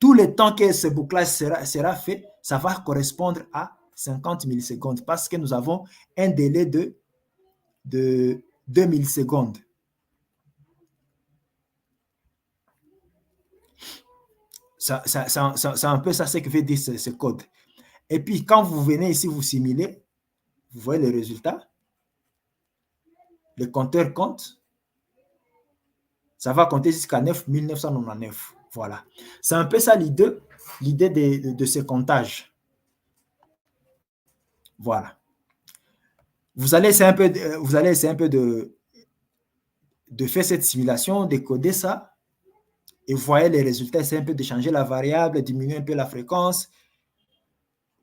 tout le temps que ce bouclage sera fait, ça va correspondre à 50 millisecondes parce que nous avons un délai de 2 millisecondes. C'est un peu ça ce que veut dire ce code. Et puis, quand vous venez ici, vous simulez, vous voyez le résultat. Le compteur compte. Ça va compter jusqu'à 9 999. Voilà. C'est un peu ça l'idée de ce comptage. Voilà. Vous allez essayer un peu de faire cette simulation, de coder ça. Et vous voyez les résultats, c'est un peu de changer la variable, diminuer un peu la fréquence.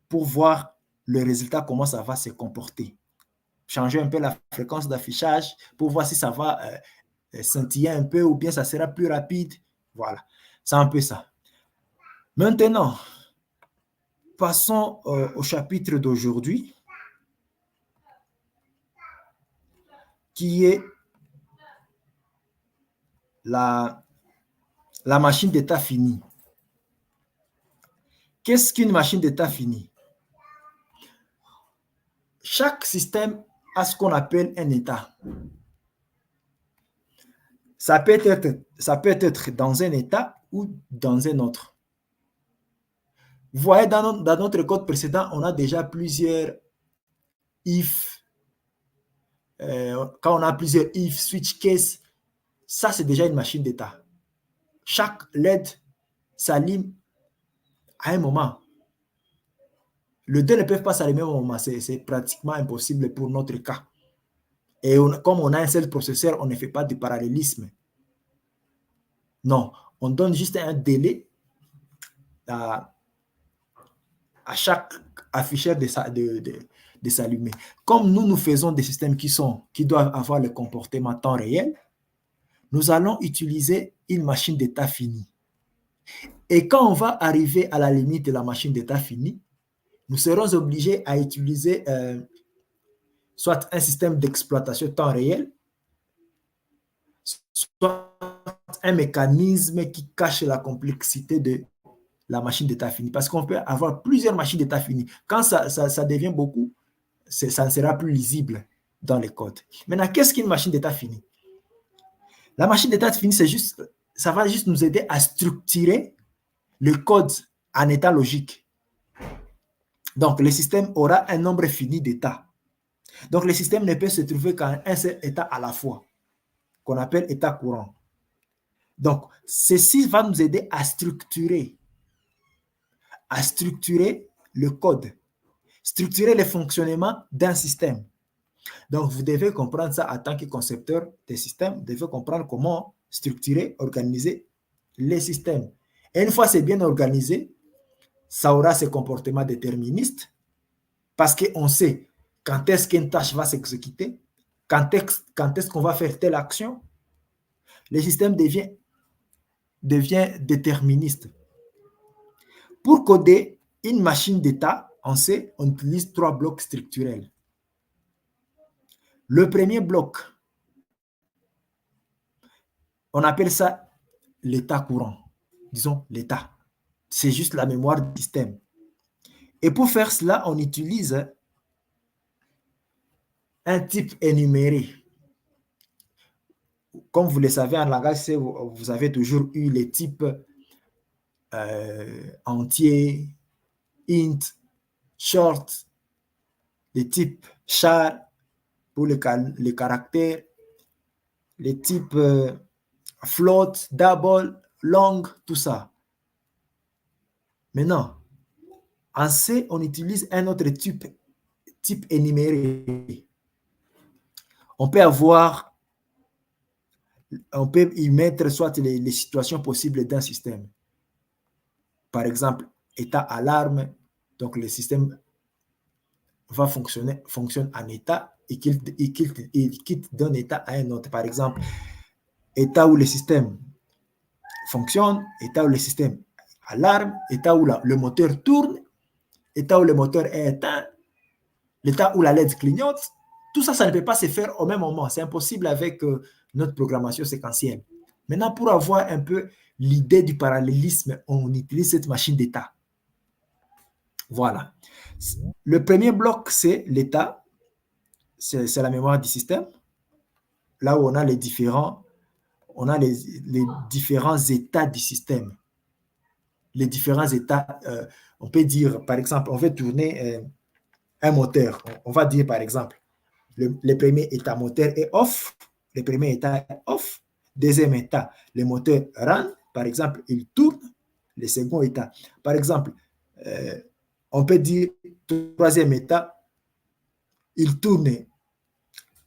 pour voir le résultat, comment ça va se comporter. Changer un peu la fréquence d'affichage pour voir si ça va scintiller un peu ou bien ça sera plus rapide. Voilà, c'est un peu ça. Maintenant, passons au chapitre d'aujourd'hui, qui est la machine d'état fini. Qu'est-ce qu'une machine d'état fini? Chaque système a ce qu'on appelle un état. Ça peut être dans un état ou dans un autre. Vous voyez, dans notre code précédent, on a déjà plusieurs if. Quand on a plusieurs if, switch case, ça c'est déjà une machine d'état. Chaque LED s'allume à un moment. Les deux ne peuvent pas s'allumer au même moment. C'est pratiquement impossible pour notre cas. Et comme on a un seul processeur, on ne fait pas de parallélisme. Non, on donne juste un délai à chaque afficheur de s'allumer. Comme nous faisons des systèmes qui doivent avoir le comportement temps réel, nous allons utiliser une machine d'état fini. Et quand on va arriver à la limite de la machine d'état fini, nous serons obligés à utiliser soit un système d'exploitation temps réel, soit un mécanisme qui cache la complexité de la machine d'état fini. Parce qu'on peut avoir plusieurs machines d'état fini. Quand ça devient beaucoup, ça ne sera plus lisible dans les codes. Maintenant, qu'est-ce qu'une machine d'état fini? La machine d'état fini, ça va juste nous aider à structurer le code en état logique. Donc, le système aura un nombre fini d'états. Donc, le système ne peut se trouver qu'en un seul état à la fois, qu'on appelle état courant. Donc, ceci va nous aider à structurer le code, structurer le fonctionnement d'un système. Donc, vous devez comprendre ça en tant que concepteur des systèmes. Vous devez comprendre comment structurer, organiser les systèmes. Et une fois c'est bien organisé, ça aura ce comportement déterministe parce qu'on sait quand est-ce qu'une tâche va s'exécuter, quand est-ce qu'on va faire telle action. Le système devient déterministe. Pour coder une machine d'état, on sait, on utilise 3 blocs structurels. Le premier bloc, on appelle ça l'état courant. Disons l'état. C'est juste la mémoire du système. Et pour faire cela, on utilise un type énuméré. Comme vous le savez, en langage C, vous avez toujours eu les types entier, int, short, les types char pour les caractères, les types float, double, long, tout ça. Maintenant, en C, on utilise un autre type énuméré. On peut y mettre soit les situations possibles d'un système. Par exemple, état alarme, donc le système va fonctionne en état et qu'il quitte d'un état à un autre. Par exemple, état où le système fonctionne, état où le système alarme, état où le moteur tourne, état où le moteur est éteint, l'état où la LED clignote. Tout ça, ça ne peut pas se faire au même moment. C'est impossible avec notre programmation séquentielle. Maintenant, pour avoir un peu l'idée du parallélisme, on utilise cette machine d'état. Voilà. Le premier bloc, c'est l'état. C'est la mémoire du système. Là où on a les différents états du système. Les différents états, on peut dire, par exemple, on veut tourner un moteur. On va dire, par exemple, le premier état moteur est off. Le premier état est off. Deuxième état, le moteur run. Par exemple, il tourne. Le second état. Par exemple, on peut dire, troisième état, il tourne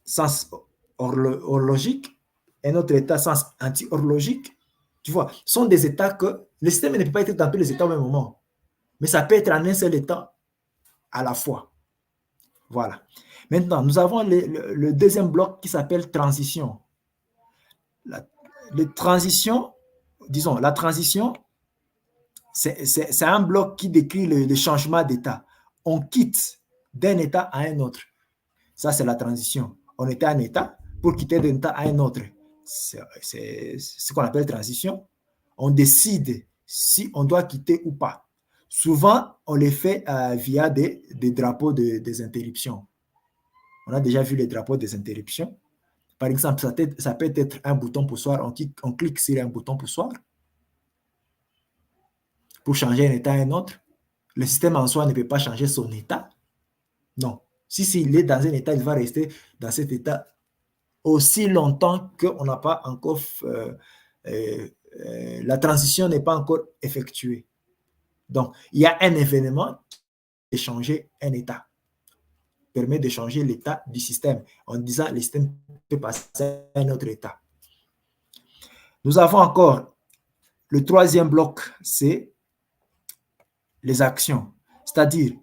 sens horlogique. Un autre état, sens anti-horlogique. Tu vois, ce sont des états que le système ne peut pas être dans tous les états au même moment. Mais ça peut être en un seul état à la fois. Voilà. Maintenant, nous avons le deuxième bloc qui s'appelle transition. Les transitions, disons, la transition, c'est un bloc qui décrit le changement d'état. On quitte d'un état à un autre. Ça, c'est la transition. On était à un état pour quitter d'un état à un autre. C'est ce qu'on appelle transition. On décide si on doit quitter ou pas. Souvent, on les fait via des drapeaux des interruptions. On a déjà vu les drapeaux des interruptions. Par exemple, ça peut être un bouton poussoir. On clique sur un bouton poussoir pour changer un état à un autre. Le système en soi ne peut pas changer son état. Non. S'il est dans un état, il va rester dans cet état aussi longtemps qu'on n'a pas encore... la transition n'est pas encore effectuée. Donc, il y a un événement qui peut changer un état, permet de changer l'état du système en disant le système peut passer à un autre état. Nous avons encore le troisième bloc, c'est les actions, c'est-à-dire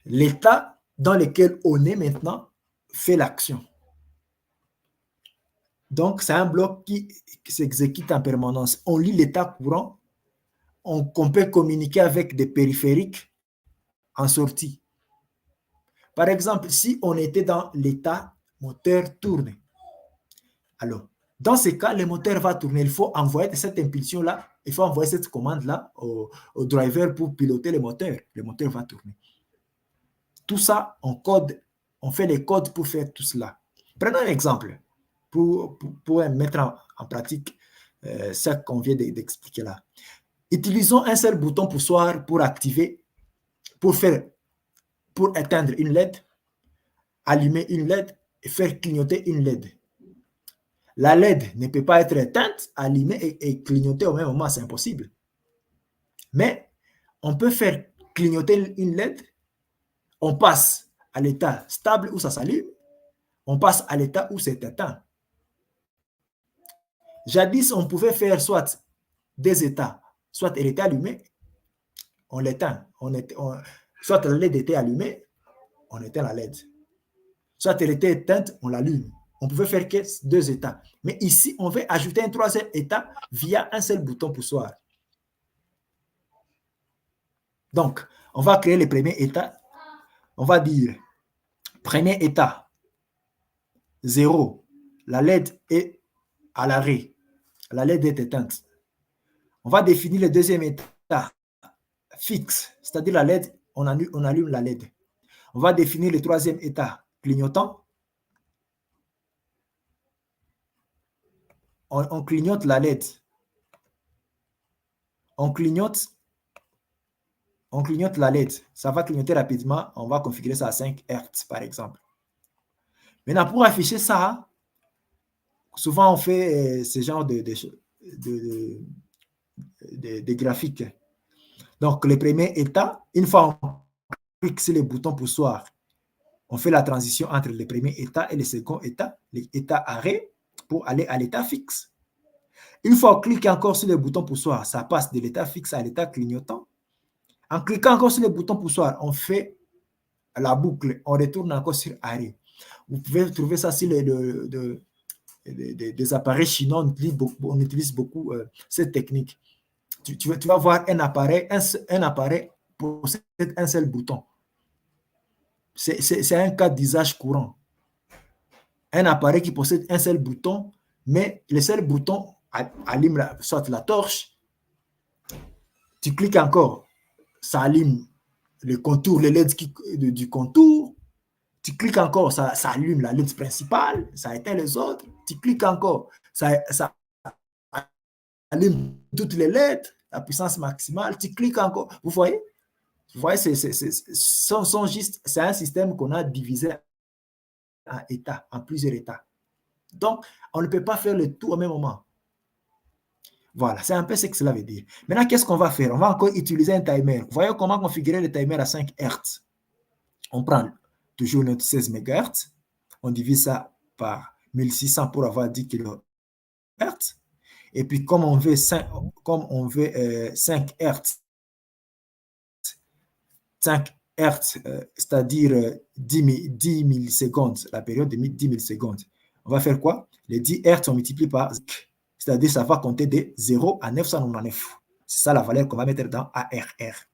l'état dans lequel on est maintenant fait l'action. Donc, c'est un bloc qui s'exécute en permanence. On lit l'état courant, on peut communiquer avec des périphériques en sortie. Par exemple, si on était dans l'état moteur tourne, alors, dans ce cas, le moteur va tourner. Il faut envoyer cette impulsion-là, il faut envoyer cette commande-là au driver pour piloter le moteur. Le moteur va tourner. Tout ça, on fait les codes pour faire tout cela. Prenons un exemple pour mettre en pratique ce qu'on vient d'expliquer là. Utilisons un seul bouton poussoir pour activer, pour éteindre une LED, allumer une LED et faire clignoter une LED. La LED ne peut pas être éteinte, allumée et clignotée au même moment, c'est impossible. Mais on peut faire clignoter une LED, on passe à l'état stable où ça s'allume, on passe à l'état où c'est éteint. Jadis, on pouvait faire soit des états, soit elle était allumée, on l'éteint. Soit la LED était allumée, on éteint la LED. Soit elle était éteinte, on l'allume. On pouvait faire que deux états. Mais ici, on veut ajouter un troisième état via un seul bouton poussoir. Donc, on va créer le premier état. On va dire, premier état, 0. La LED est à l'arrêt. La LED est éteinte. On va définir le deuxième état, fixe, c'est-à-dire la LED, on allume la LED. On va définir le troisième état, clignotant. On clignote la LED. On clignote la LED. Ça va clignoter rapidement. On va configurer ça à 5 Hz, par exemple. Maintenant, pour afficher ça, souvent on fait ce genre de graphiques. Donc, le premier état, une fois on clique sur le bouton poussoir, on fait la transition entre le premier état et le second état, l'état arrêt, pour aller à l'état fixe. Une fois on clique encore sur le bouton poussoir, ça passe de l'état fixe à l'état clignotant. En cliquant encore sur le bouton poussoir, on fait la boucle, on retourne encore sur arrêt. Vous pouvez trouver ça sur des appareils chinois, on utilise beaucoup cette technique. Tu vas voir un appareil possède un seul bouton. C'est un cas d'usage courant. Un appareil qui possède un seul bouton, mais le seul bouton allume soit la torche, tu cliques encore, ça allume le contour, le LED du contour, tu cliques encore, ça allume la LED principale, ça éteint les autres, tu cliques encore, ça allume toutes les LED, la puissance maximale, tu cliques encore, vous voyez, c'est un système qu'on a divisé en états, en plusieurs états. Donc, on ne peut pas faire le tout au même moment. Voilà, c'est un peu ce que cela veut dire. Maintenant, qu'est-ce qu'on va faire? On va encore utiliser un timer. Vous voyez comment configurer le timer à 5 Hz. On prend toujours notre 16 MHz, on divise ça par 1600 pour avoir 10 kHz. Et puis, comme on veut 5 Hz, 5 Hertz, c'est-à-dire 10 millisecondes, la période de 10 millisecondes, on va faire quoi? Les 10 Hertz, on multiplie par, c'est-à-dire ça va compter de 0 à 999. C'est ça la valeur qu'on va mettre dans ARR.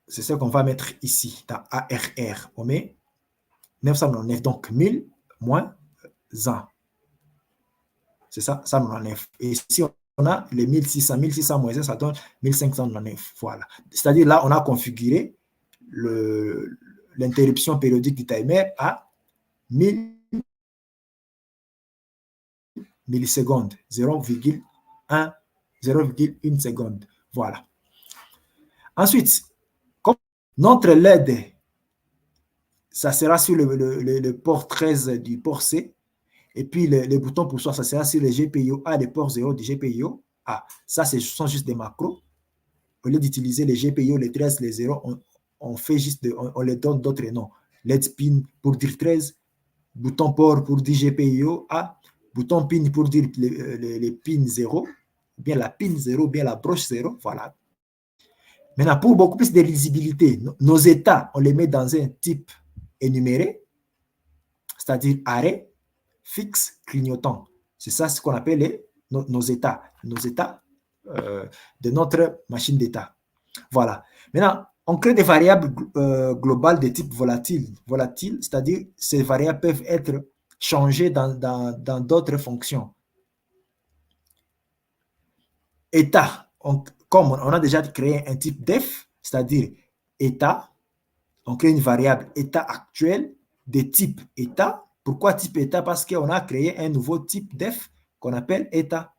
C'est ce qu'on va mettre ici, dans ARR. On met 999, donc 1000 moins 100. C'est ça, 199. Et si on a les 1600 moins 1, ça donne 1599. Voilà. C'est-à-dire là, on a configuré l'interruption périodique du timer à 1000 millisecondes, 0,1 seconde. Voilà. Ensuite, comme notre LED, ça sera sur le port 13 du port C, et puis les boutons pour soi, ça sera sur le GPIO A, le port 0 du GPIO A. Ça, ce sont juste des macros. Au lieu d'utiliser les GPIO, les 13, les 0, on fait juste on les donne d'autres noms. LED pin pour dire 13, bouton port pour dire GPIO A, bouton pin pour dire les pins 0, bien la pin 0, bien la broche 0, voilà. Maintenant, pour beaucoup plus de lisibilité, nos états, on les met dans un type énuméré, c'est-à-dire arrêt, fixe, clignotant. C'est ça ce qu'on appelle nos états de notre machine d'état. Voilà. Maintenant, on crée des variables globales de type volatile. Volatile, c'est-à-dire ces variables peuvent être changées dans d'autres fonctions. État, comme on a déjà créé un type def, c'est-à-dire état, on crée une variable état actuel de type état. Pourquoi type état? Parce qu'on a créé un nouveau type def qu'on appelle état.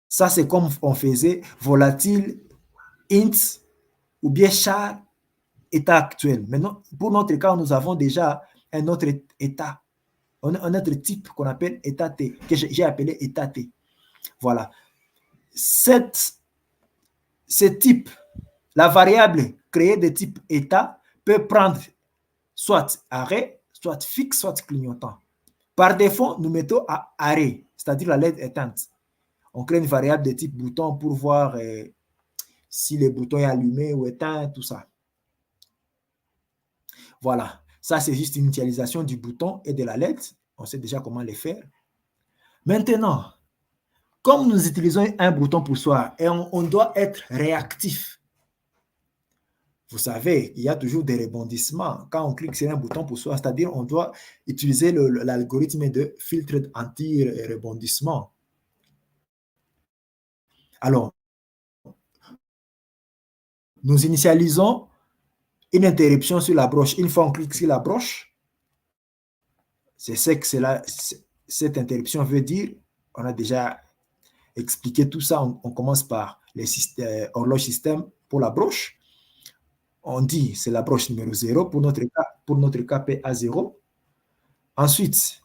Ça, c'est comme on faisait volatile, int ou bien char, état actuel. Maintenant, pour notre cas, nous avons déjà un autre état, un autre type qu'on appelle état T, que j'ai appelé état T. Voilà. Ce type, la variable créée de type état peut prendre soit arrêt, soit fixe, soit clignotant. Par défaut, nous mettons à arrêt, c'est-à-dire la LED éteinte. On crée une variable de type bouton pour voir si le bouton est allumé ou éteint, tout ça. Voilà. Ça, c'est juste une initialisation du bouton et de la LED. On sait déjà comment les faire. Maintenant, comme nous utilisons un bouton poussoir et on doit être réactif, vous savez, il y a toujours des rebondissements. Quand on clique sur un bouton poussoir, c'est-à-dire on doit utiliser l'algorithme de filtre anti-rebondissement. Alors, nous initialisons une interruption sur la broche. Une fois on clique sur la broche, c'est ce que cette interruption veut dire. On a déjà expliqué tout ça. On commence par les horloge système pour la broche. On dit c'est la broche numéro 0 pour notre cas PA0. Ensuite,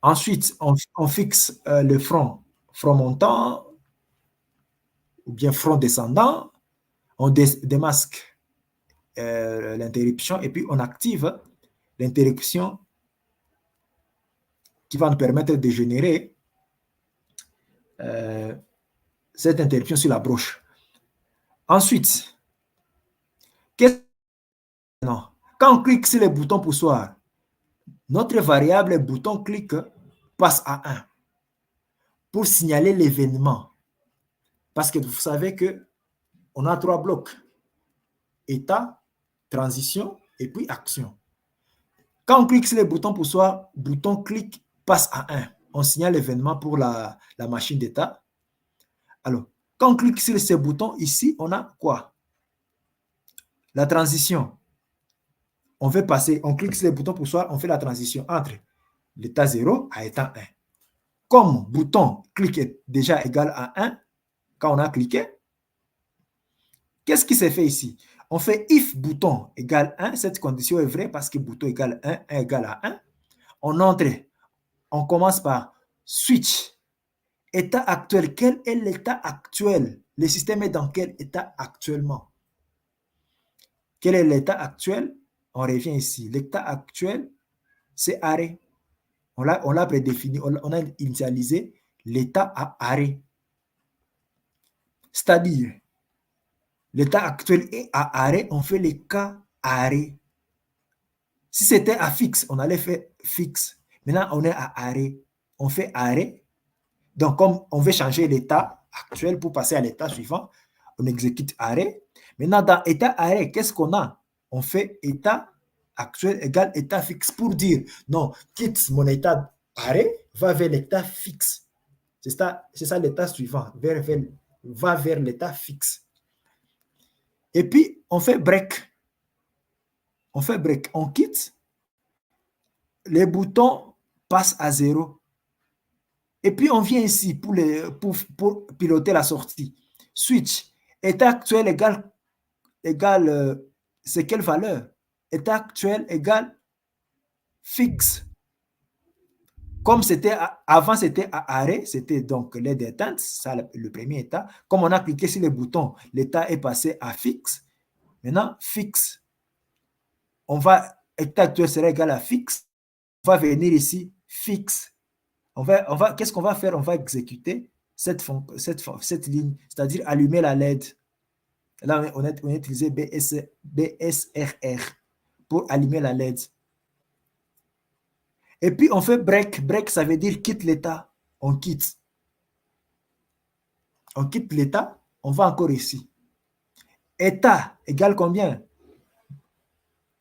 on fixe le front montant ou bien front descendant. On démasque l'interruption et puis on active l'interruption qui va nous permettre de générer cette interruption sur la broche. Ensuite, quand on clique sur le bouton poussoir, notre variable bouton clic passe à 1 pour signaler l'événement. Parce que vous savez qu'on a 3 blocs. État, transition et puis action. Quand on clique sur le bouton poussoir, bouton clic passe à 1. On signale l'événement pour la machine d'état. Alors, quand on clique sur ce bouton ici, on a quoi? La transition. On veut passer, on clique sur le bouton poussoir, on fait la transition entre l'état 0 à état 1. Comme bouton clic est déjà égal à 1, quand on a cliqué, qu'est-ce qui s'est fait ici? On fait if bouton égale 1, cette condition est vraie parce que bouton égale 1, 1 égale à 1. On entre, on commence par switch. État actuel, quel est l'état actuel? Le système est dans quel état actuellement? Quel est l'état actuel? On revient ici. L'état actuel, c'est arrêt. On l'a prédéfini, on a initialisé l'état à arrêt. C'est-à-dire, l'état actuel est à arrêt, on fait les cas arrêt. Si c'était à fixe, on allait faire fixe. Maintenant, on est à arrêt. On fait arrêt. Donc, comme on veut changer l'état actuel pour passer à l'état suivant, on exécute arrêt. Maintenant, dans état arrêt, qu'est-ce qu'on a? On fait état actuel égale état fixe pour dire, non, quitte mon état arrêt, va vers l'état fixe. C'est ça l'état suivant, va vers l'état fixe. Et puis, on fait break. On fait break. On quitte. Les boutons passent à 0. Et puis, on vient ici pour piloter la sortie. Switch. État actuel égale c'est quelle valeur? État actuel égale fixe. Comme avant c'était à arrêt, c'était donc l'aide d'éteinte, ça le premier état. Comme on a cliqué sur les boutons, l'état est passé à fixe. Maintenant, fixe. État actuel sera égal à fixe. On va venir ici, fixe. Qu'est-ce qu'on va faire? On va exécuter cette ligne, c'est-à-dire allumer la LED. Là, on a utilisé BSRR pour allumer la LED. Et puis, on fait break. Break, ça veut dire quitte l'état. On quitte. On quitte l'état. On va encore ici. État égale combien?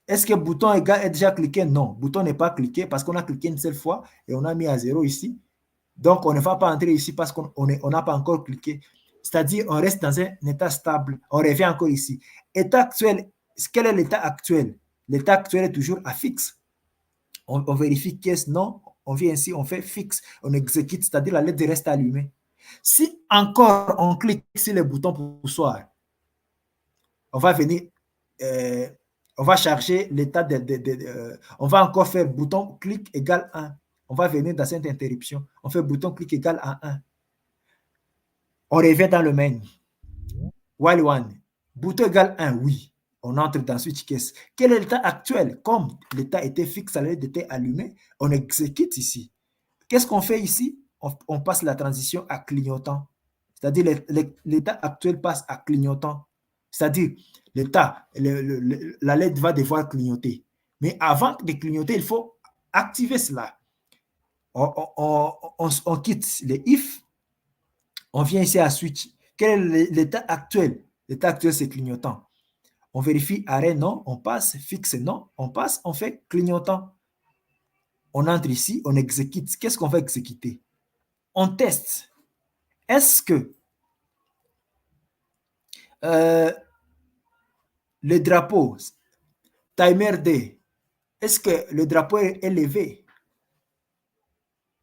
Est-ce que bouton est déjà cliqué? Non, bouton n'est pas cliqué parce qu'on a cliqué une seule fois et on a mis à 0 ici. Donc, on ne va pas entrer ici parce qu'on n'a pas encore cliqué. C'est-à-dire, on reste dans un état stable. On revient encore ici. État actuel, quel est l'état actuel? L'état actuel est toujours à fixe. On vérifie qu'est-ce non. On vient ici, on fait fixe. On exécute, c'est-à-dire la LED reste allumée. Si encore on clique sur le bouton poussoir, on va venir, on va charger l'état on va encore faire bouton clic égale 1. On va venir dans cette interruption. On fait bouton clic égal à 1. On revient dans le main. While one. Bouton égal 1, oui. On entre dans switch case. Quel est l'état actuel? Comme l'état était fixe, la LED était allumée, on exécute ici. Qu'est-ce qu'on fait ici? On passe la transition à clignotant. C'est-à-dire l'état actuel passe à clignotant. C'est-à-dire l'état, la LED va devoir clignoter. Mais avant de clignoter, il faut activer cela. On quitte les if, on vient ici à switch. Quel est l'état actuel? L'état actuel, c'est clignotant. On vérifie arrêt, non, on passe, fixe, non, on passe, on fait clignotant. On entre ici, on exécute. Qu'est-ce qu'on va exécuter? On teste. Est-ce que le drapeau, timer D, est-ce que le drapeau est levé?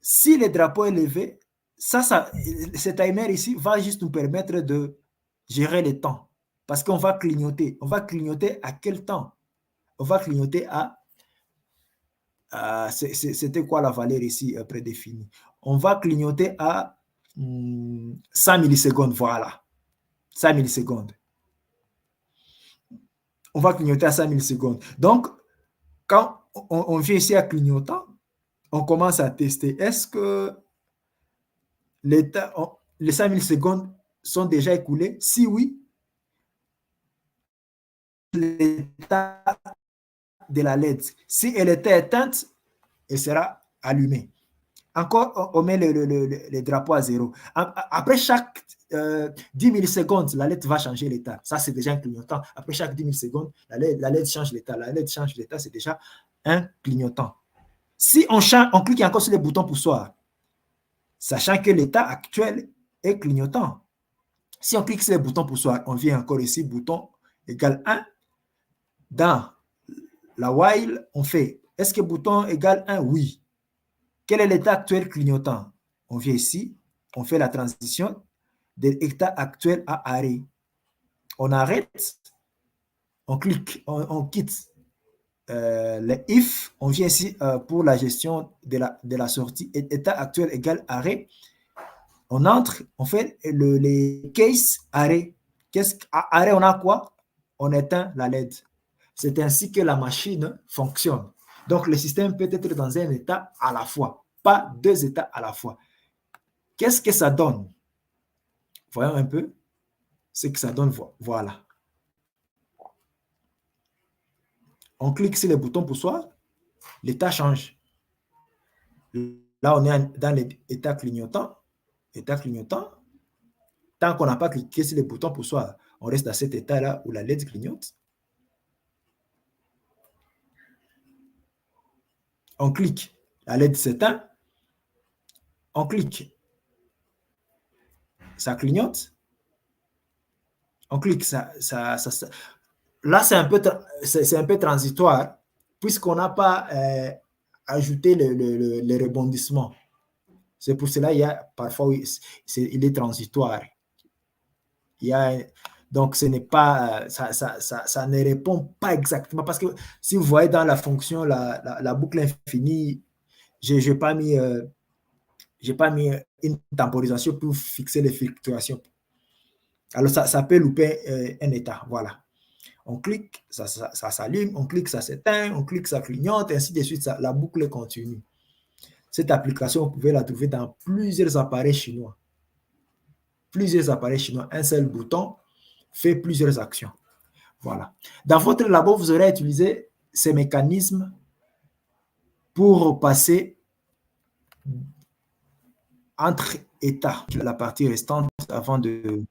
Si le drapeau est levé, ce timer ici va juste nous permettre de gérer le temps. Parce qu'on va clignoter. On va clignoter à quel temps? On va clignoter à... c'était quoi la valeur ici prédéfinie? On va clignoter à 100 millisecondes. Voilà. 100 millisecondes. On va clignoter à 100 millisecondes. Donc, quand on vient ici à clignotant, on commence à tester. Est-ce que les 100 millisecondes sont déjà écoulés? Si oui, l'état de la LED, si elle était éteinte, elle sera allumée. Encore, on met le drapeau à 0. Après chaque 10 millisecondes, la LED va changer l'état. Ça, c'est déjà un clignotant. Après chaque 10 millisecondes, la LED change l'état. La LED change l'état, c'est déjà un clignotant. Si on clique encore sur le bouton poussoir, sachant que l'état actuel est clignotant. Si on clique sur le bouton poussoir, on vient encore ici, bouton égale 1. Dans la while, on fait, est-ce que bouton égale 1? Oui. Quel est l'état actuel clignotant? On vient ici, on fait la transition de l'état actuel à arrêt. On arrête, on clique, on quitte le if, on vient ici pour la gestion de la sortie, état actuel égale arrêt. On entre, on fait les case arrêt. Arrêt, on a quoi? On éteint la LED. C'est ainsi que la machine fonctionne. Donc, le système peut être dans un état à la fois, pas deux états à la fois. Qu'est-ce que ça donne? Voyons un peu. ce que ça donne. Voilà. On clique sur les boutons poussoirs, l'état change. Là, on est dans l'état clignotant. État clignotant. Tant qu'on n'a pas cliqué sur les boutons poussoirs, on reste dans cet état-là où la LED clignote. On clique, la LED s'éteint. On clique, ça clignote. On clique, ça. Là, c'est un peu transitoire, puisqu'on n'a pas ajouté les rebondissements. C'est pour cela qu'il y a parfois, oui, il est transitoire. Donc, ce n'est pas, ça ne répond pas exactement. Parce que si vous voyez dans la fonction, la boucle infinie, je n'ai pas mis une temporisation pour fixer les fluctuations. Alors, ça peut louper un état. Voilà. On clique, ça s'allume, on clique, ça s'éteint, on clique, ça clignote, ainsi de suite, la boucle continue. Cette application, vous pouvez la trouver dans plusieurs appareils chinois. Plusieurs appareils chinois. Un seul bouton fait plusieurs actions. Voilà. Dans votre labo, vous aurez utilisé ces mécanismes pour passer entre états, la partie restante avant de...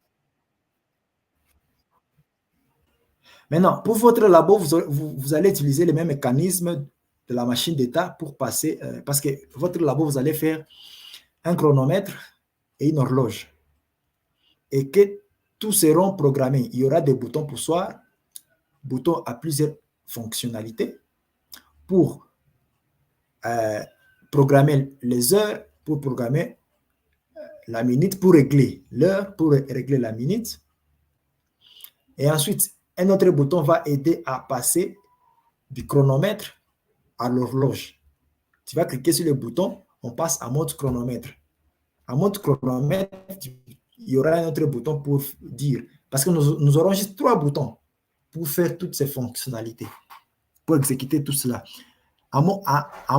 Maintenant, pour votre labo, vous allez utiliser les mêmes mécanismes de la machine d'état pour passer, parce que votre labo, vous allez faire un chronomètre et une horloge. Et que tous seront programmés. Il y aura des boutons poussoirs, boutons à plusieurs fonctionnalités pour programmer les heures, pour programmer la minute, pour régler l'heure, pour régler la minute. Et ensuite, un autre bouton va aider à passer du chronomètre à l'horloge. Tu vas cliquer sur le bouton, on passe à mode chronomètre. En mode chronomètre, il y aura un autre bouton pour dire, parce que nous aurons juste 3 boutons pour faire toutes ces fonctionnalités, pour exécuter tout cela. En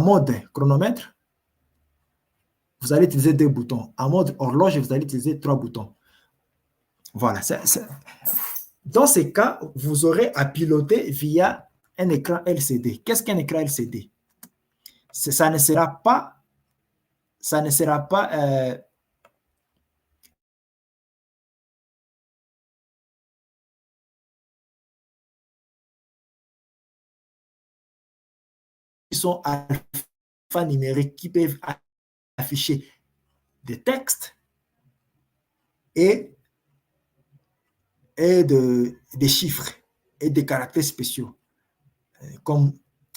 mode chronomètre, vous allez utiliser 2 boutons. En mode horloge, vous allez utiliser 3 boutons. Voilà. Dans ces cas, vous aurez à piloter via un écran LCD. Qu'est-ce qu'un écran LCD? Ça ne sera pas sont alphanumériques qui peuvent afficher des textes et des chiffres et des caractères spéciaux. Comme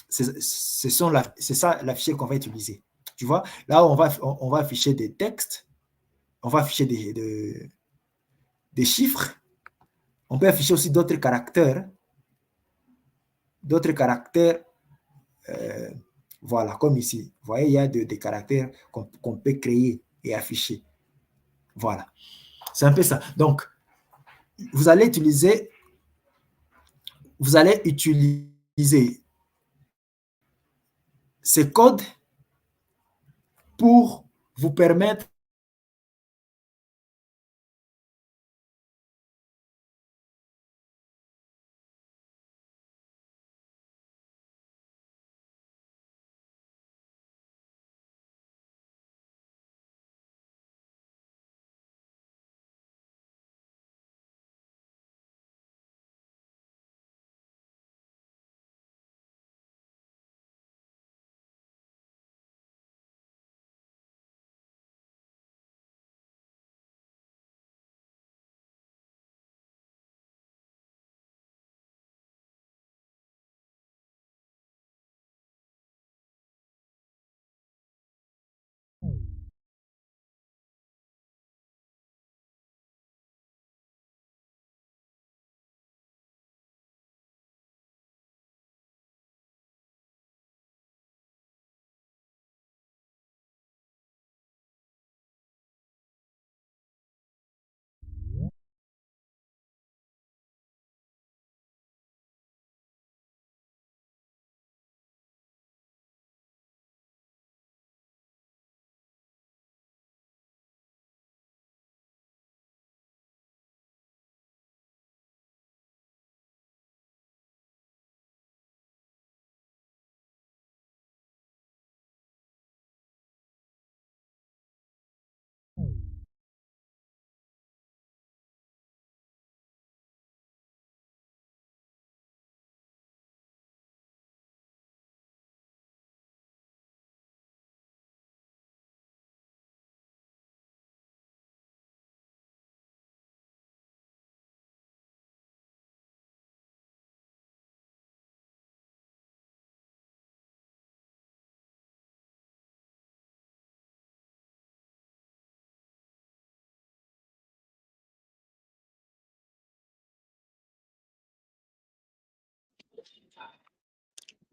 c'est ça l'afficheur qu'on va utiliser. Tu vois, là, on va afficher des textes, on va afficher des chiffres, on peut afficher aussi d'autres caractères, voilà, comme ici. Vous voyez, il y a des caractères qu'on peut créer et afficher. Voilà. C'est un peu ça. Donc, vous allez utiliser ces codes pour vous permettre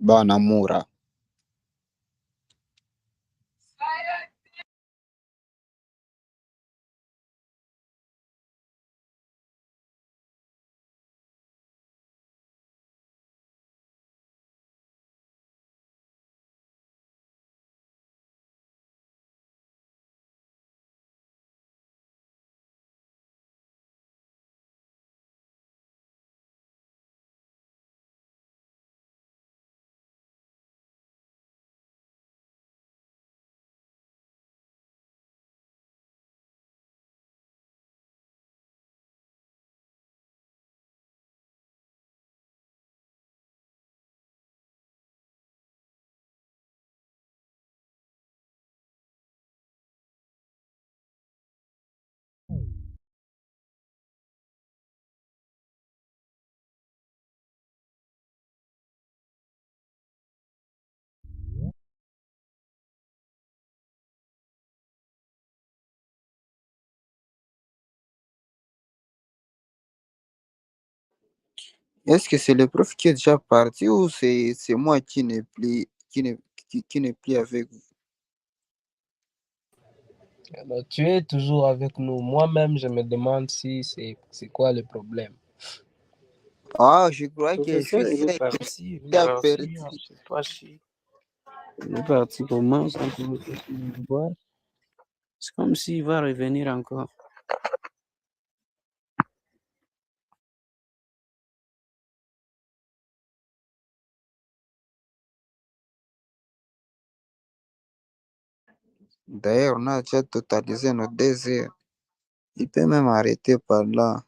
Banamura. Est-ce que c'est le prof qui est déjà parti ou c'est moi qui n'ai plus, qui n'est plus avec vous? Alors, tu es toujours avec nous. Moi-même, je me demande si c'est quoi le problème. Ah, je crois Le que je professeur, suis il est celle parti. Il qui est a parti. perdu. Je ne sais pas si il est parti comment, sans que vous puissiez le voir. C'est comme s'il va revenir encore. D'ailleurs, on a déjà totalisé nos 2 heures. Il peut même arrêter par là.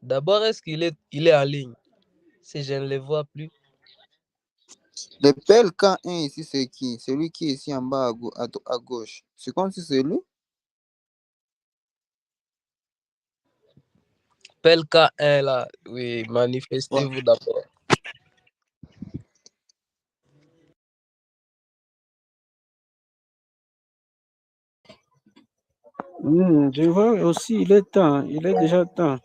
D'abord, est-ce qu'il est en ligne? Si je ne le vois plus. Le PLK1 ici, c'est qui? Celui qui est ici en bas à gauche. C'est comme si c'est lui? PLK1 là, oui, manifestez-vous d'abord. Je vois aussi, il est temps, il est déjà temps.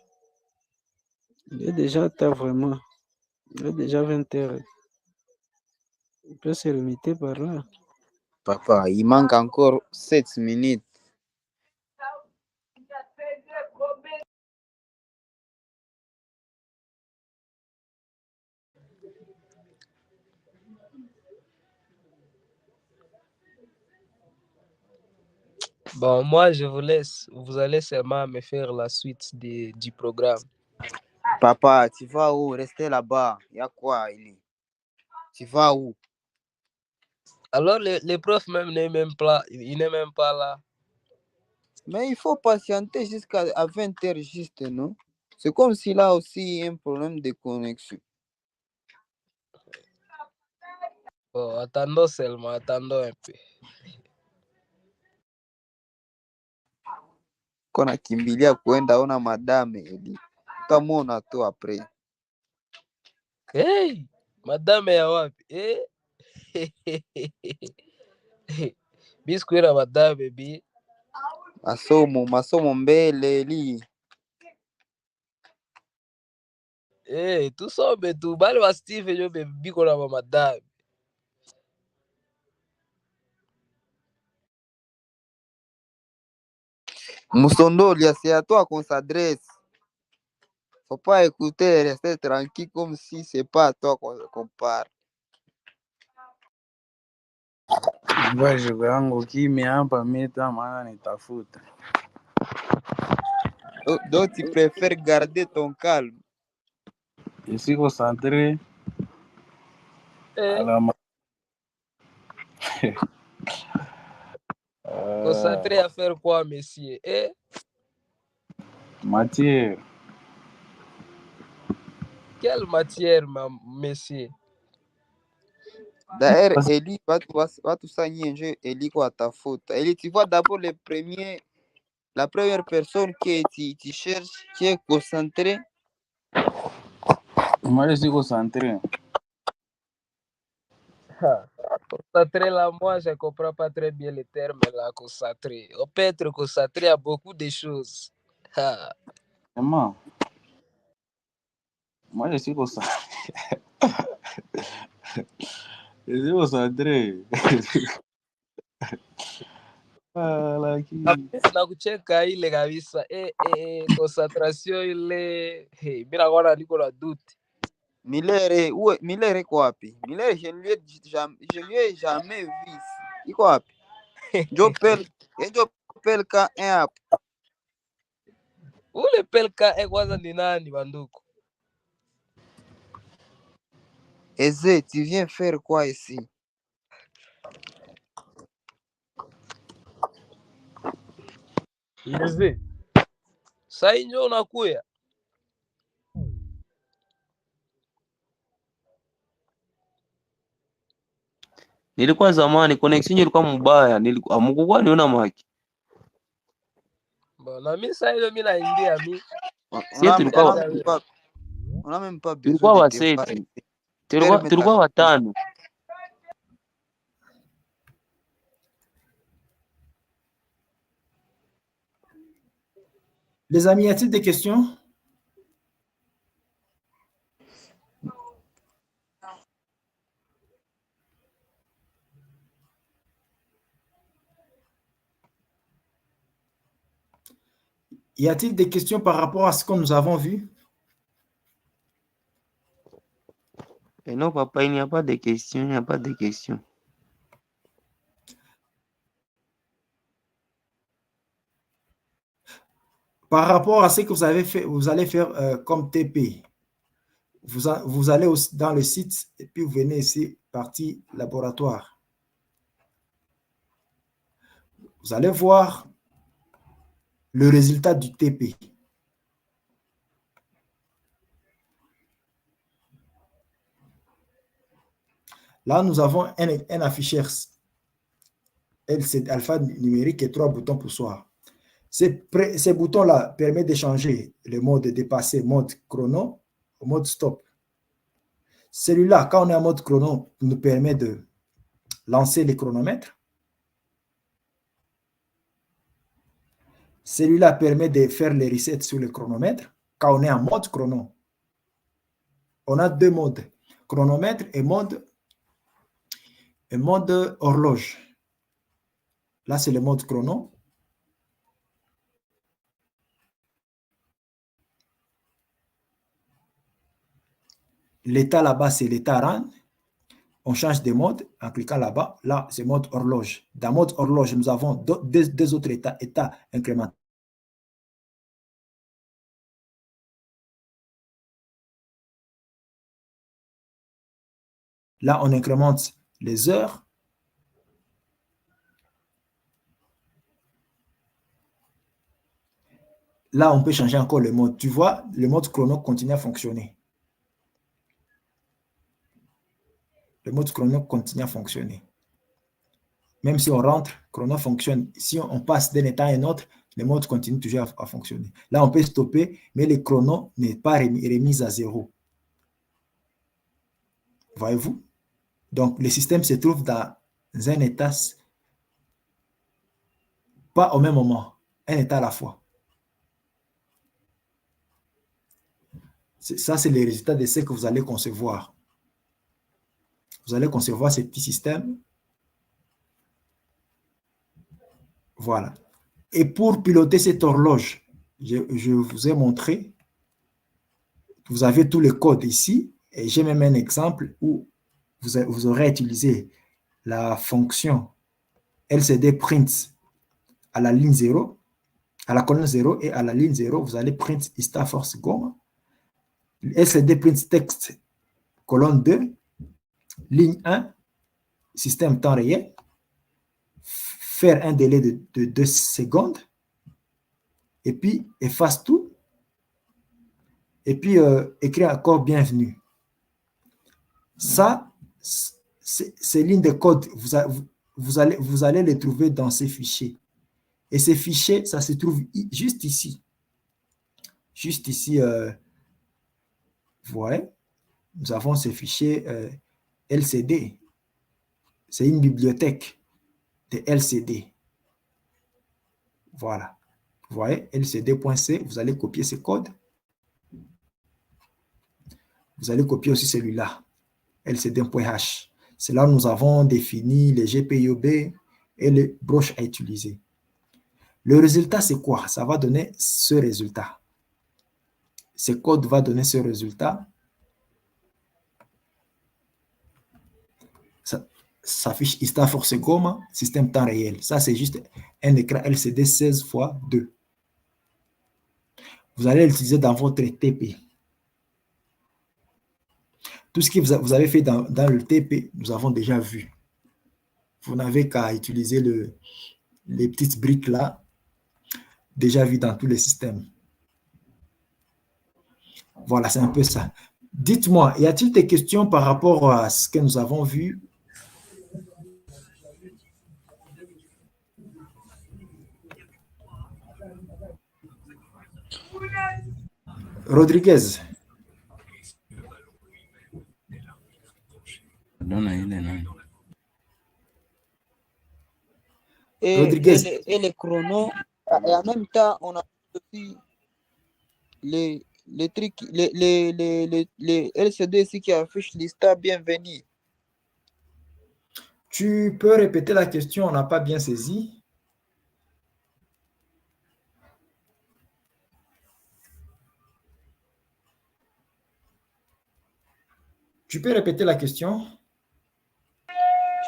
Il est déjà temps vraiment. Il est déjà 20 heures. Il peut se limiter par là. Papa, il manque encore 7 minutes. Bon, moi, je vous laisse. Vous allez seulement me faire la suite du programme. Papa, tu vas où? Restez là-bas. Il y a quoi, Eli? Tu vas où? Alors, le prof même n'est même pas, il n'est même pas là. Mais il faut patienter jusqu'à 20 heures juste, non? C'est comme s'il a aussi un problème de connexion. Bon, attendons seulement, attendons un peu. Kona kimbilia kuenda ona madame Eli. Utamwona tu après. Hey, madame ya wapi? Eh? Biskuira madame bi. Masomo mbele Eli. Eh, tusome tu. Bali wa Steve yo biko na madame. Moussondoli, c'est à toi qu'on s'adresse. Faut pas écouter, rester tranquille comme si c'est pas à toi qu'on parle. Ngoja yangu kimya hapa mita maana nitafuta. Donc tu préfères garder ton calme. Je suis concentré. Eh, Alama. concentré à faire quoi, monsieur? Eh? Matière. Quelle matière, monsieur? D'ailleurs, Eli, va tout ça nier, Eli quoi ta faute. Eli, tu vois d'abord la première personne que tu cherches, qui est concentrée. Moi je suis concentré. Concentré là, moi, je ne comprends pas très bien les termes là, concentré. On peut être concentré à beaucoup de choses. Vraiment. Moi, je suis concentré. Je suis concentré. Nakucheka ile kabisa. Concentration ile. Hey, mimi naona niko na doute. Milere iko wapi? Milere je ne lui ai jamais vu ici. Iko wapi? Njo pelka hapo. Ule pelka kwanza ni nani banduku? Eze, tu viens faire quoi ici? Eze. Sasa njo unakuya. Nilikuwa zamani connection ilikuwa mbaya, amukukwa niona maki. Bona mimi sasa ile mimi naingia mimi. Sie tulikuwa On n'a même pas besoin tulikuwa de waseti. Tulikuwa watano. Les amis, y a-t-il des questions? Y a-t-il des questions par rapport à ce que nous avons vu? Non, papa, il n'y a pas de questions, il n'y a pas de questions. Par rapport à ce que vous avez fait, vous allez faire comme TP. Vous allez aussi dans le site et puis vous venez ici, partie laboratoire. Vous allez voir le résultat du TP. Là, nous avons un afficheur LCD alpha numérique et 3 boutons pour soir. Ces boutons-là permettent de changer le mode de dépasser, mode chrono au mode stop. Celui-là, quand on est en mode chrono, nous permet de lancer les chronomètres. Celui-là permet de faire les resets sur le chronomètre. Quand on est en mode chrono, on a deux modes, chronomètre et mode horloge. Là, c'est le mode chrono. L'état là-bas, c'est l'état RAN. On change de mode en cliquant là-bas. Là, c'est mode horloge. Dans mode horloge, nous avons deux autres états incrémentaux. Là, on incrémente les heures. Là, on peut changer encore le mode. Tu vois, le mode chrono continue à fonctionner. Le mode chrono continue à fonctionner. Même si on rentre, chrono fonctionne. Si on passe d'un état à un autre, le mode continue toujours à fonctionner. Là, on peut stopper, mais le chrono n'est pas remis à zéro. Voyez-vous? Donc, le système se trouve dans un état, pas au même moment, un état à la fois. Ça, c'est le résultat de ce que vous allez concevoir. Vous allez concevoir ce petit système. Voilà. Et pour piloter cette horloge, je vous ai montré, vous avez tous les codes ici, et j'ai même un exemple où vous aurez utilisé la fonction LCD print à la ligne 0, à la colonne 0, et à la ligne 0, vous allez print ISTA force gomme. LCD print texte, colonne 2, ligne 1, système temps réel, faire un délai de 2 secondes, et puis efface tout, et puis écrire encore bienvenue. Ça, ces lignes de code, vous allez les trouver dans ces fichiers. Et ces fichiers, ça se trouve juste ici. Juste ici, vous voyez, nous avons ces fichiers LCD. c'est une bibliothèque de LCD. Voilà. Vous voyez, lcd.c, vous allez copier ce code. Vous allez copier aussi celui-là, lcd.h. C'est là où nous avons défini les GPIOB et les broches à utiliser. Le résultat, c'est quoi? Ça va donner ce résultat. Ce code va donner ce résultat. Ça s'affiche ISTA Force Goma, système temps réel. Ça, c'est juste un écran LCD 16 x 2. Vous allez l'utiliser dans votre TP. Tout ce que vous avez fait dans le TP, nous avons déjà vu. Vous n'avez qu'à utiliser les petites briques là, déjà vu dans tous les systèmes. Voilà, c'est un peu ça. Dites-moi, y a-t-il des questions par rapport à ce que nous avons vu? Rodriguez. Rodriguez. Et les chronos, et en même temps, on a aussi les trucs, les LCD ici qui affichent l'ISTA bienvenue. Tu peux répéter la question, on n'a pas bien saisi. Tu peux répéter la question?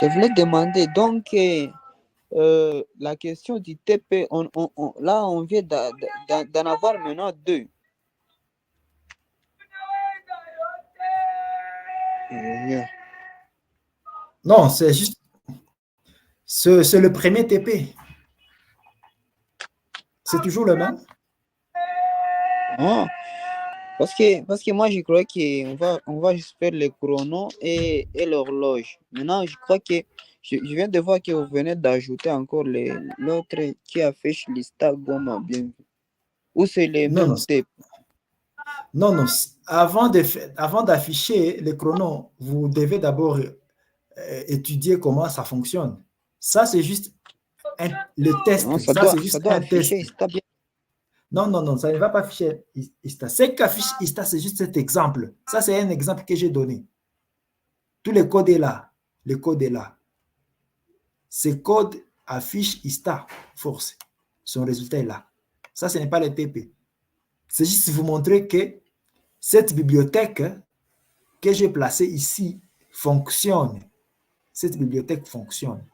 Je voulais demander, donc, la question du TP, là, on vient d'en avoir maintenant 2. Non, c'est juste... C'est le premier TP. C'est toujours le même? Oh, parce que moi, je crois qu'on va juste faire les chronos et l'horloge. Maintenant, je crois que je viens de voir que vous venez d'ajouter encore l'autre qui affiche l'ISTA Goma bien. Ou c'est les mêmes TP? Non. Avant d'afficher les chronos, vous devez d'abord étudier comment ça fonctionne. Ça, c'est juste le test. Non, ça c'est juste un test. Bien. Non, ça ne va pas afficher ISTA. Ce qu'affiche ISTA, c'est juste cet exemple. Ça, c'est un exemple que j'ai donné. Tout le code est là. Le code est là. Ce code affiche ISTA force. Son résultat est là. Ça, ce n'est pas le TP. C'est juste vous montrer que cette bibliothèque que j'ai placée ici fonctionne. Cette bibliothèque fonctionne.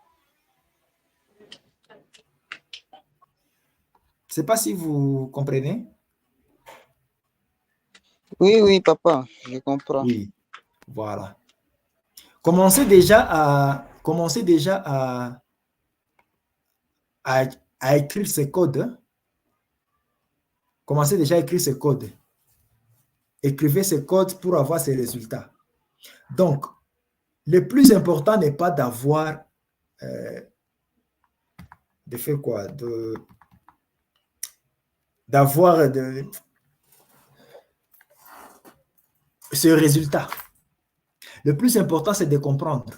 Je ne sais pas si vous comprenez. Oui, papa, je comprends. Oui, voilà. Commencez déjà à écrire ce code. Commencez déjà à écrire ce code. Écrivez ce code pour avoir ces résultats. Donc, le plus important n'est pas d'avoir de faire quoi? D'avoir ce résultat. Le plus important, c'est de comprendre.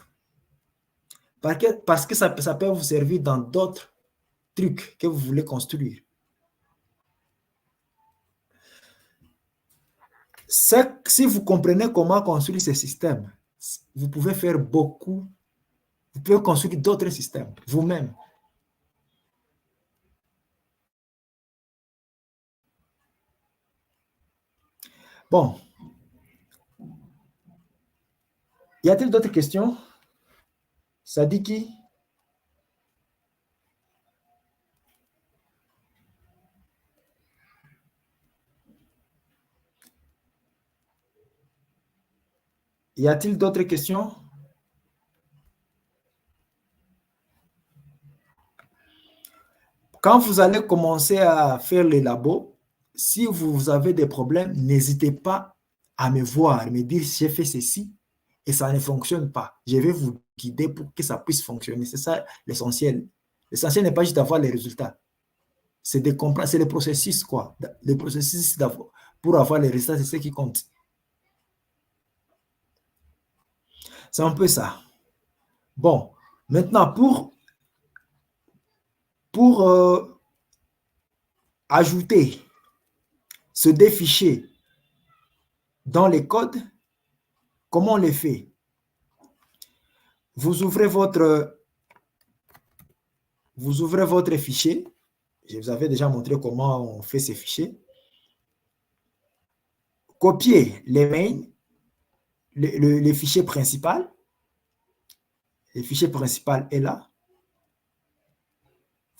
Parce que ça peut vous servir dans d'autres trucs que vous voulez construire. Si vous comprenez comment construire ces systèmes, vous pouvez faire beaucoup. Vous pouvez construire d'autres systèmes vous-même. Bon. Y a-t-il d'autres questions? Sadiki? Y a-t-il d'autres questions? Quand vous allez commencer à faire les labos, si vous avez des problèmes, n'hésitez pas à me voir, me dire j'ai fait ceci et ça ne fonctionne pas. Je vais vous guider pour que ça puisse fonctionner. C'est ça l'essentiel. L'essentiel n'est pas juste d'avoir les résultats. C'est de comprendre, c'est le processus, quoi. Le processus pour avoir les résultats, c'est ce qui compte. C'est un peu ça. Bon, Maintenant, pour ajouter ce deux fichiers dans les codes, comment on les fait? Vous ouvrez votre fichier. Je vous avais déjà montré comment on fait ces fichiers. Copiez les mains, le fichier principal. Le fichier principal est là.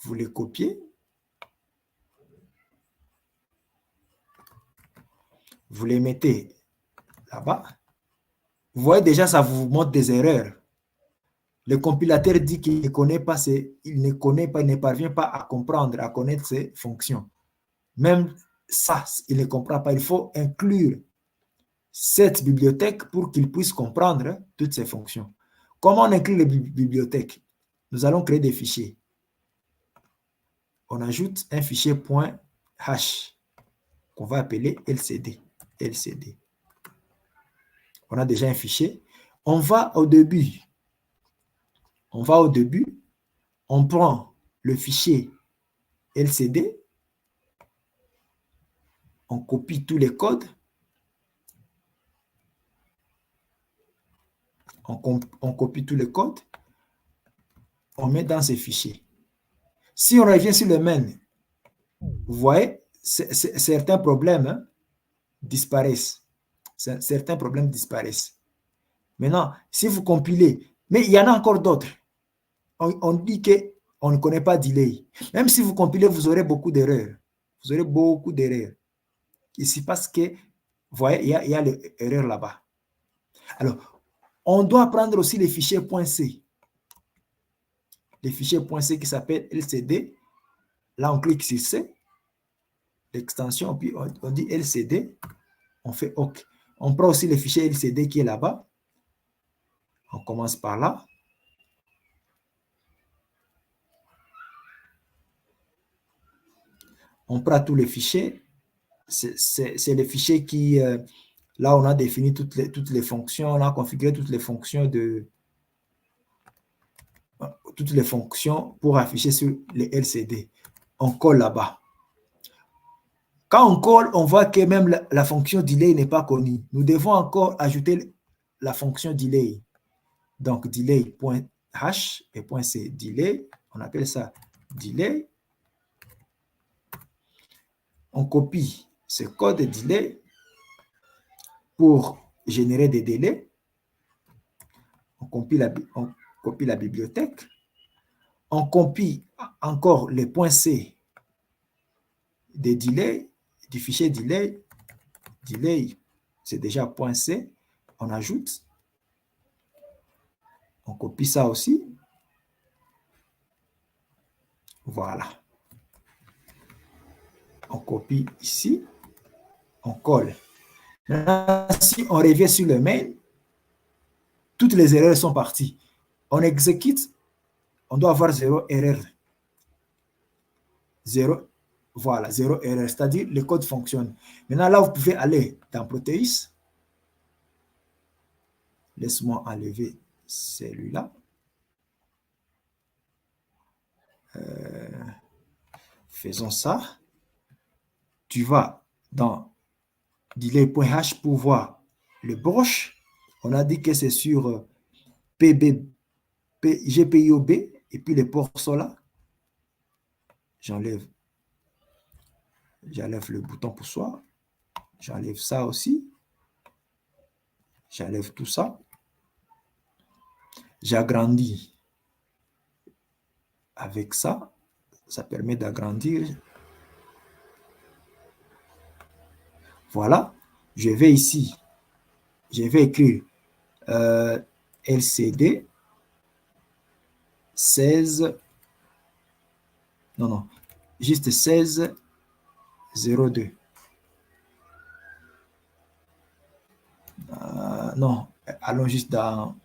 Vous les copiez. Vous les mettez là-bas. Vous voyez déjà, ça vous montre des erreurs. Le compilateur dit qu'il ne connaît pas, il ne parvient pas à comprendre, à connaître ces fonctions. Même ça, il ne comprend pas. Il faut inclure cette bibliothèque pour qu'il puisse comprendre toutes ces fonctions. Comment on inclut les bibliothèques? Nous allons créer des fichiers. On ajoute un fichier .h qu'on va appeler LCD. On a déjà un fichier. On va au début. On prend le fichier LCD, on copie tous les codes, on copie tous les codes, on met dans ces fichiers. Si on revient sur le main, vous voyez, certains problèmes disparaissent. Certains problèmes disparaissent. Maintenant, si vous compilez, mais il y en a encore d'autres. On dit qu'on ne connaît pas delay. Même si vous compilez, vous aurez beaucoup d'erreurs. Vous aurez beaucoup d'erreurs. Ici, parce que, vous voyez, il y a l'erreur là-bas. Alors, on doit prendre aussi les fichiers .c. Les fichiers .c qui s'appellent LCD. Là, on clique sur C, l'extension, puis on dit LCD. On fait OK. On prend aussi le fichier LCD qui est là-bas. On commence par là. On prend tous les fichiers. C'est les fichiers qui, là, on a défini toutes les fonctions, on a configuré toutes les fonctions pour afficher sur les LCD. On colle là-bas. Quand on colle, on voit que même la fonction delay n'est pas connue. Nous devons encore ajouter la fonction delay. Donc, delay.h et .c. Delay, on appelle ça delay. On copie ce code delay pour générer des délais. On copie la bibliothèque. On copie encore les .c des delays, du fichier delay. Delay, c'est déjà .c. On ajoute. On copie ça aussi. Voilà. On copie ici. On colle. Maintenant, si on revient sur le main, toutes les erreurs sont parties. On exécute, on doit avoir 0 erreur. 0, voilà, 0 erreur, c'est-à-dire le code fonctionne. Maintenant, là, vous pouvez aller dans Proteus. Laisse-moi enlever celui-là. Faisons ça. Tu vas dans delay.h pour voir le broche. On a dit que c'est sur GPIOB et puis les ports sont là. J'enlève le bouton poussoir. J'enlève ça aussi. J'enlève tout ça. J'agrandis avec ça. Ça permet d'agrandir. Voilà. Je vais ici. Je vais écrire LCD 16. Non, juste 16 02. Non, allons juste dans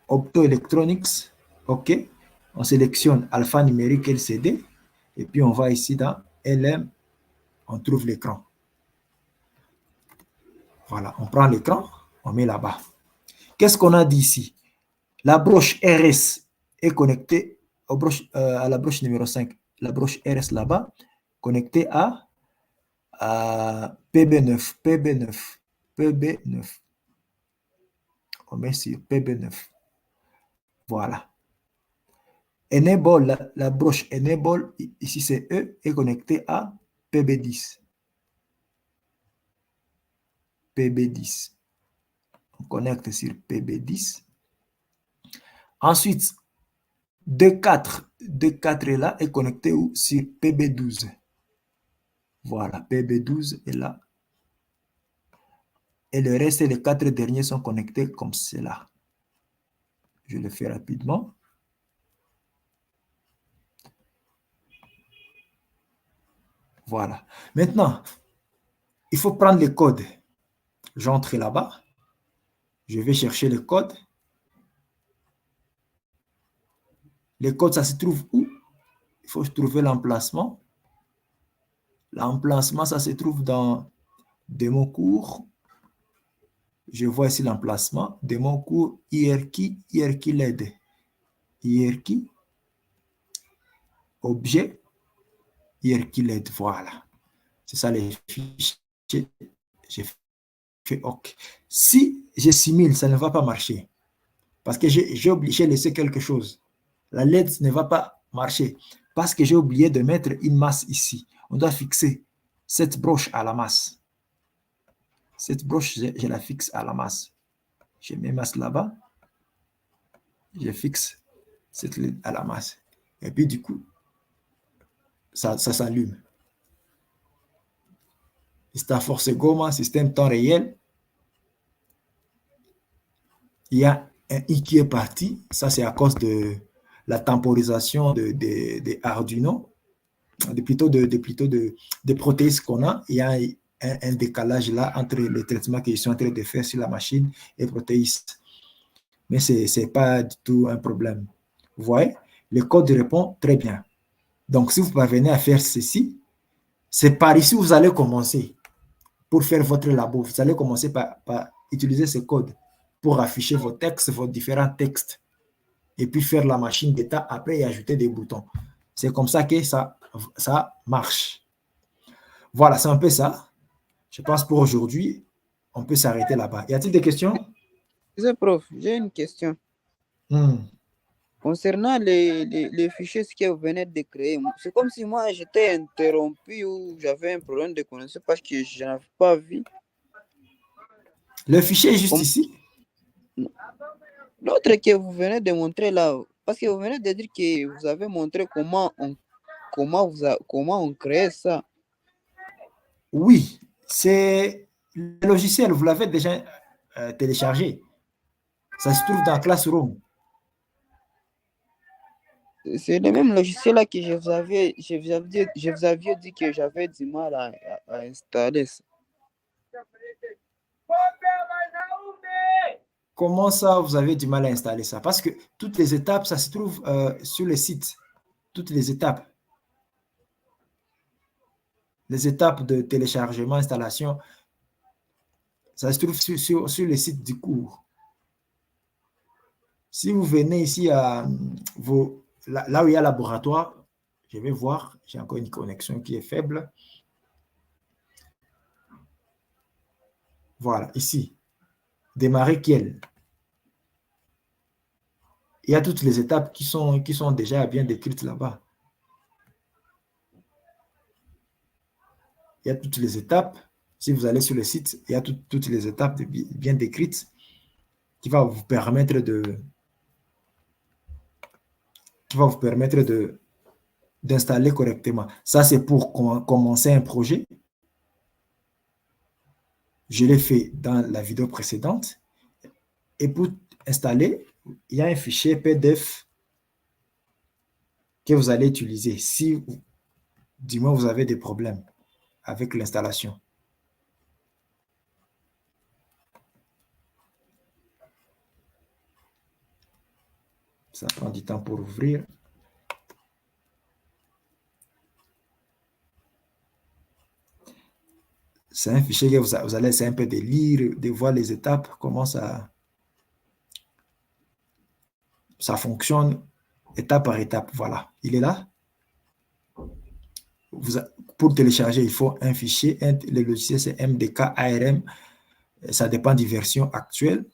Optoelectronics. OK. On sélectionne alphanumérique LCD et puis on va ici dans LM. On trouve l'écran. Voilà, on prend l'écran, on met là-bas. Qu'est-ce qu'on a dit ici? La broche RS est connectée à la broche numéro 5. La broche RS là-bas, connectée à PB9, PB9, PB9. On met sur PB9. Voilà. Enable, la broche Enable, ici c'est E, est connectée à PB10. PB10. On connecte sur PB10. Ensuite, D4 est là, est connecté sur PB12. Voilà, PB12 est là. Et le reste, les 4 derniers sont connectés comme cela. Je le fais rapidement. Voilà. Maintenant, il faut prendre les codes. J'entre là-bas. Je vais chercher le code. Les codes, ça se trouve où? Il faut trouver l'emplacement. L'emplacement, ça se trouve dans démo cours. Je vois ici l'emplacement. Démo cours hierarchie LED. Hierarchie, objet, hierarchie LED. Voilà. C'est ça les fichiers. J'ai fait OK. Si je simule, ça ne va pas marcher. Parce que j'ai laissé quelque chose. La LED ne va pas marcher. Parce que j'ai oublié de mettre une masse ici. On doit fixer cette broche à la masse. Cette broche, je la fixe à la masse. Je mets masse là-bas. Je fixe cette LED à la masse. Et puis du coup, ça s'allume. Está Force Goma, système temps réel. Il y a un I qui est parti. Ça, c'est à cause de la temporisation de Arduino, plutôt des protéines qu'on a. Il y a un décalage là entre le traitement qu'ils sont en train de faire sur la machine et protéines. Mais ce n'est pas du tout un problème. Vous voyez, le code répond très bien. Donc, si vous parvenez à faire ceci, c'est par ici que vous allez commencer pour faire votre labo. Vous allez commencer par utiliser ce code pour afficher vos textes, vos différents textes, et puis faire la machine d'état après et ajouter des boutons. C'est comme ça que ça marche. Voilà, c'est un peu ça. Je pense pour aujourd'hui, on peut s'arrêter là-bas. Y a-t-il des questions? Prof, j'ai une question. Concernant les fichiers que vous venez de créer, c'est comme si moi j'étais interrompu ou j'avais un problème de connexion parce que je n'avais pas vu. Le fichier est juste ici. L'autre que vous venez de montrer là, parce que vous venez de dire que vous avez montré comment on crée ça. Oui, c'est le logiciel, vous l'avez déjà téléchargé. Ça se trouve dans Classroom. C'est le même logiciel là que je vous avais dit que j'avais du mal à installer ça. Comment ça, vous avez du mal à installer ça? Parce que toutes les étapes, ça se trouve sur le site. Toutes les étapes. Les étapes de téléchargement, installation, ça se trouve sur le site du cours. Si vous venez ici à là où il y a laboratoire, je vais voir, j'ai encore une connexion qui est faible. Voilà, ici. Démarrer Kiel. Il y a toutes les étapes qui sont déjà bien décrites là-bas. Il y a toutes les étapes. Si vous allez sur le site, il y a toutes les étapes bien décrites qui va vous permettre d'installer correctement. Ça, c'est pour commencer un projet. Je l'ai fait dans la vidéo précédente. Et pour installer, il y a un fichier PDF que vous allez utiliser si, du moins, vous avez des problèmes avec l'installation. Ça prend du temps pour ouvrir. C'est un fichier que vous allez essayer un peu de lire, de voir les étapes, comment ça fonctionne étape par étape. Voilà, il est là. Pour télécharger, il faut un fichier. Le logiciel, c'est MDK ARM. Ça dépend des versions actuelles.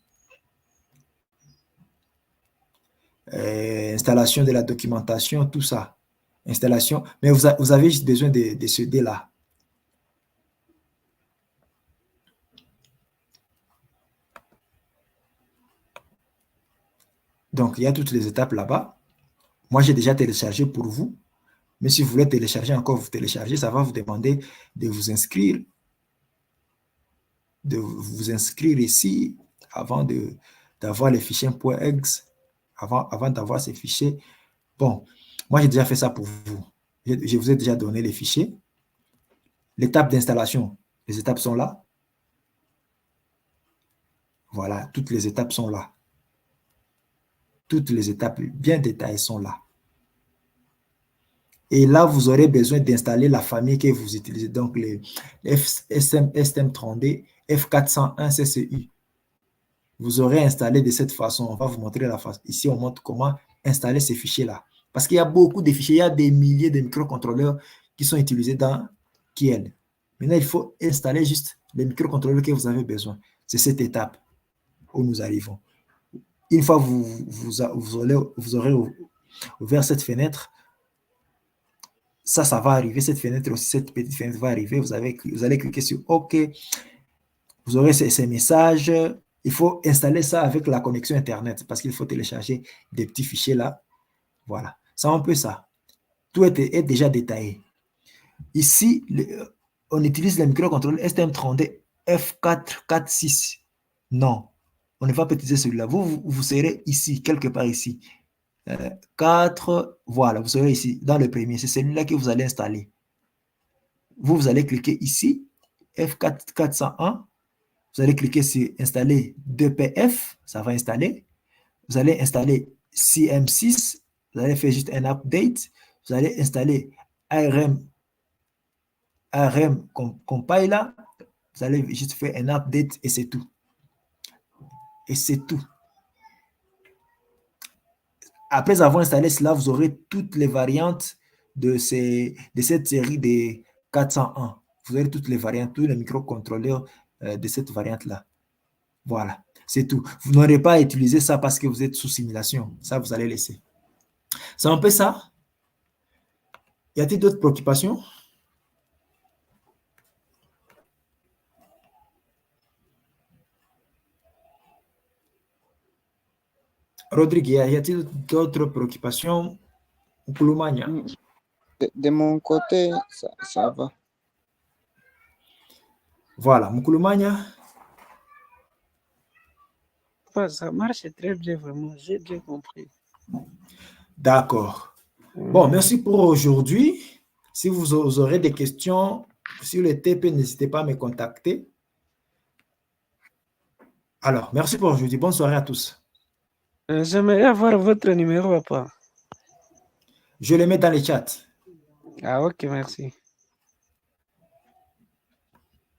Installation de la documentation, tout ça. Installation. Mais vous avez juste besoin de ce dé-là. Donc, il y a toutes les étapes là-bas. Moi, j'ai déjà téléchargé pour vous. Mais si vous voulez télécharger encore, vous téléchargez, ça va vous demander de vous inscrire. De vous inscrire ici avant d'avoir les fichiers .exe, avant d'avoir ces fichiers. Bon, moi, j'ai déjà fait ça pour vous. Je vous ai déjà donné les fichiers. L'étape d'installation, les étapes sont là. Voilà, toutes les étapes sont là. Toutes les étapes bien détaillées sont là. Et là, vous aurez besoin d'installer la famille que vous utilisez. Donc, les STM32, F401 CCU. Vous aurez installé de cette façon. On va vous montrer la façon. Ici, on montre comment installer ces fichiers-là. Parce qu'il y a beaucoup de fichiers. Il y a des milliers de microcontrôleurs qui sont utilisés dans Kiel. Maintenant, il faut installer juste les microcontrôleurs que vous avez besoin. C'est cette étape où nous arrivons. Une fois que vous aurez ouvert cette fenêtre, ça va arriver. Cette fenêtre aussi, cette petite fenêtre va arriver. Vous allez cliquer sur OK. Vous aurez ces messages. Il faut installer ça avec la connexion Internet parce qu'il faut télécharger des petits fichiers là. Voilà. C'est un peu ça. Tout est déjà détaillé. Ici, on utilise le microcontrôleur STM32 F446. Non, on ne va pas utiliser celui-là. Vous serez ici, quelque part ici. 4, voilà, vous serez ici, dans le premier. C'est celui-là que vous allez installer. Vous allez cliquer ici, F401. Vous allez cliquer sur installer 2PF, ça va installer. Vous allez installer CM6, vous allez faire juste un update. Vous allez installer ARM Compiler. Vous allez juste faire un update et c'est tout. Et c'est tout. Après avoir installé cela, vous aurez toutes les variantes de cette série des 401. Vous aurez toutes les variantes, tous les microcontrôleurs de cette variante-là. Voilà, c'est tout. Vous n'aurez pas à utiliser ça parce que vous êtes sous simulation. Ça, vous allez laisser. C'est un peu ça. Y a-t-il d'autres préoccupations? Rodrigue, y a-t-il d'autres préoccupations? De mon côté, ça va. Voilà, Moukoulomania. Ça marche très bien, vraiment. J'ai bien compris. D'accord. Bon, merci pour aujourd'hui. Si vous aurez des questions sur le TP, n'hésitez pas à me contacter. Alors, merci pour aujourd'hui. Bonne soirée à tous. J'aimerais avoir votre numéro, papa. Je le mets dans les chats. Ah, ok, merci.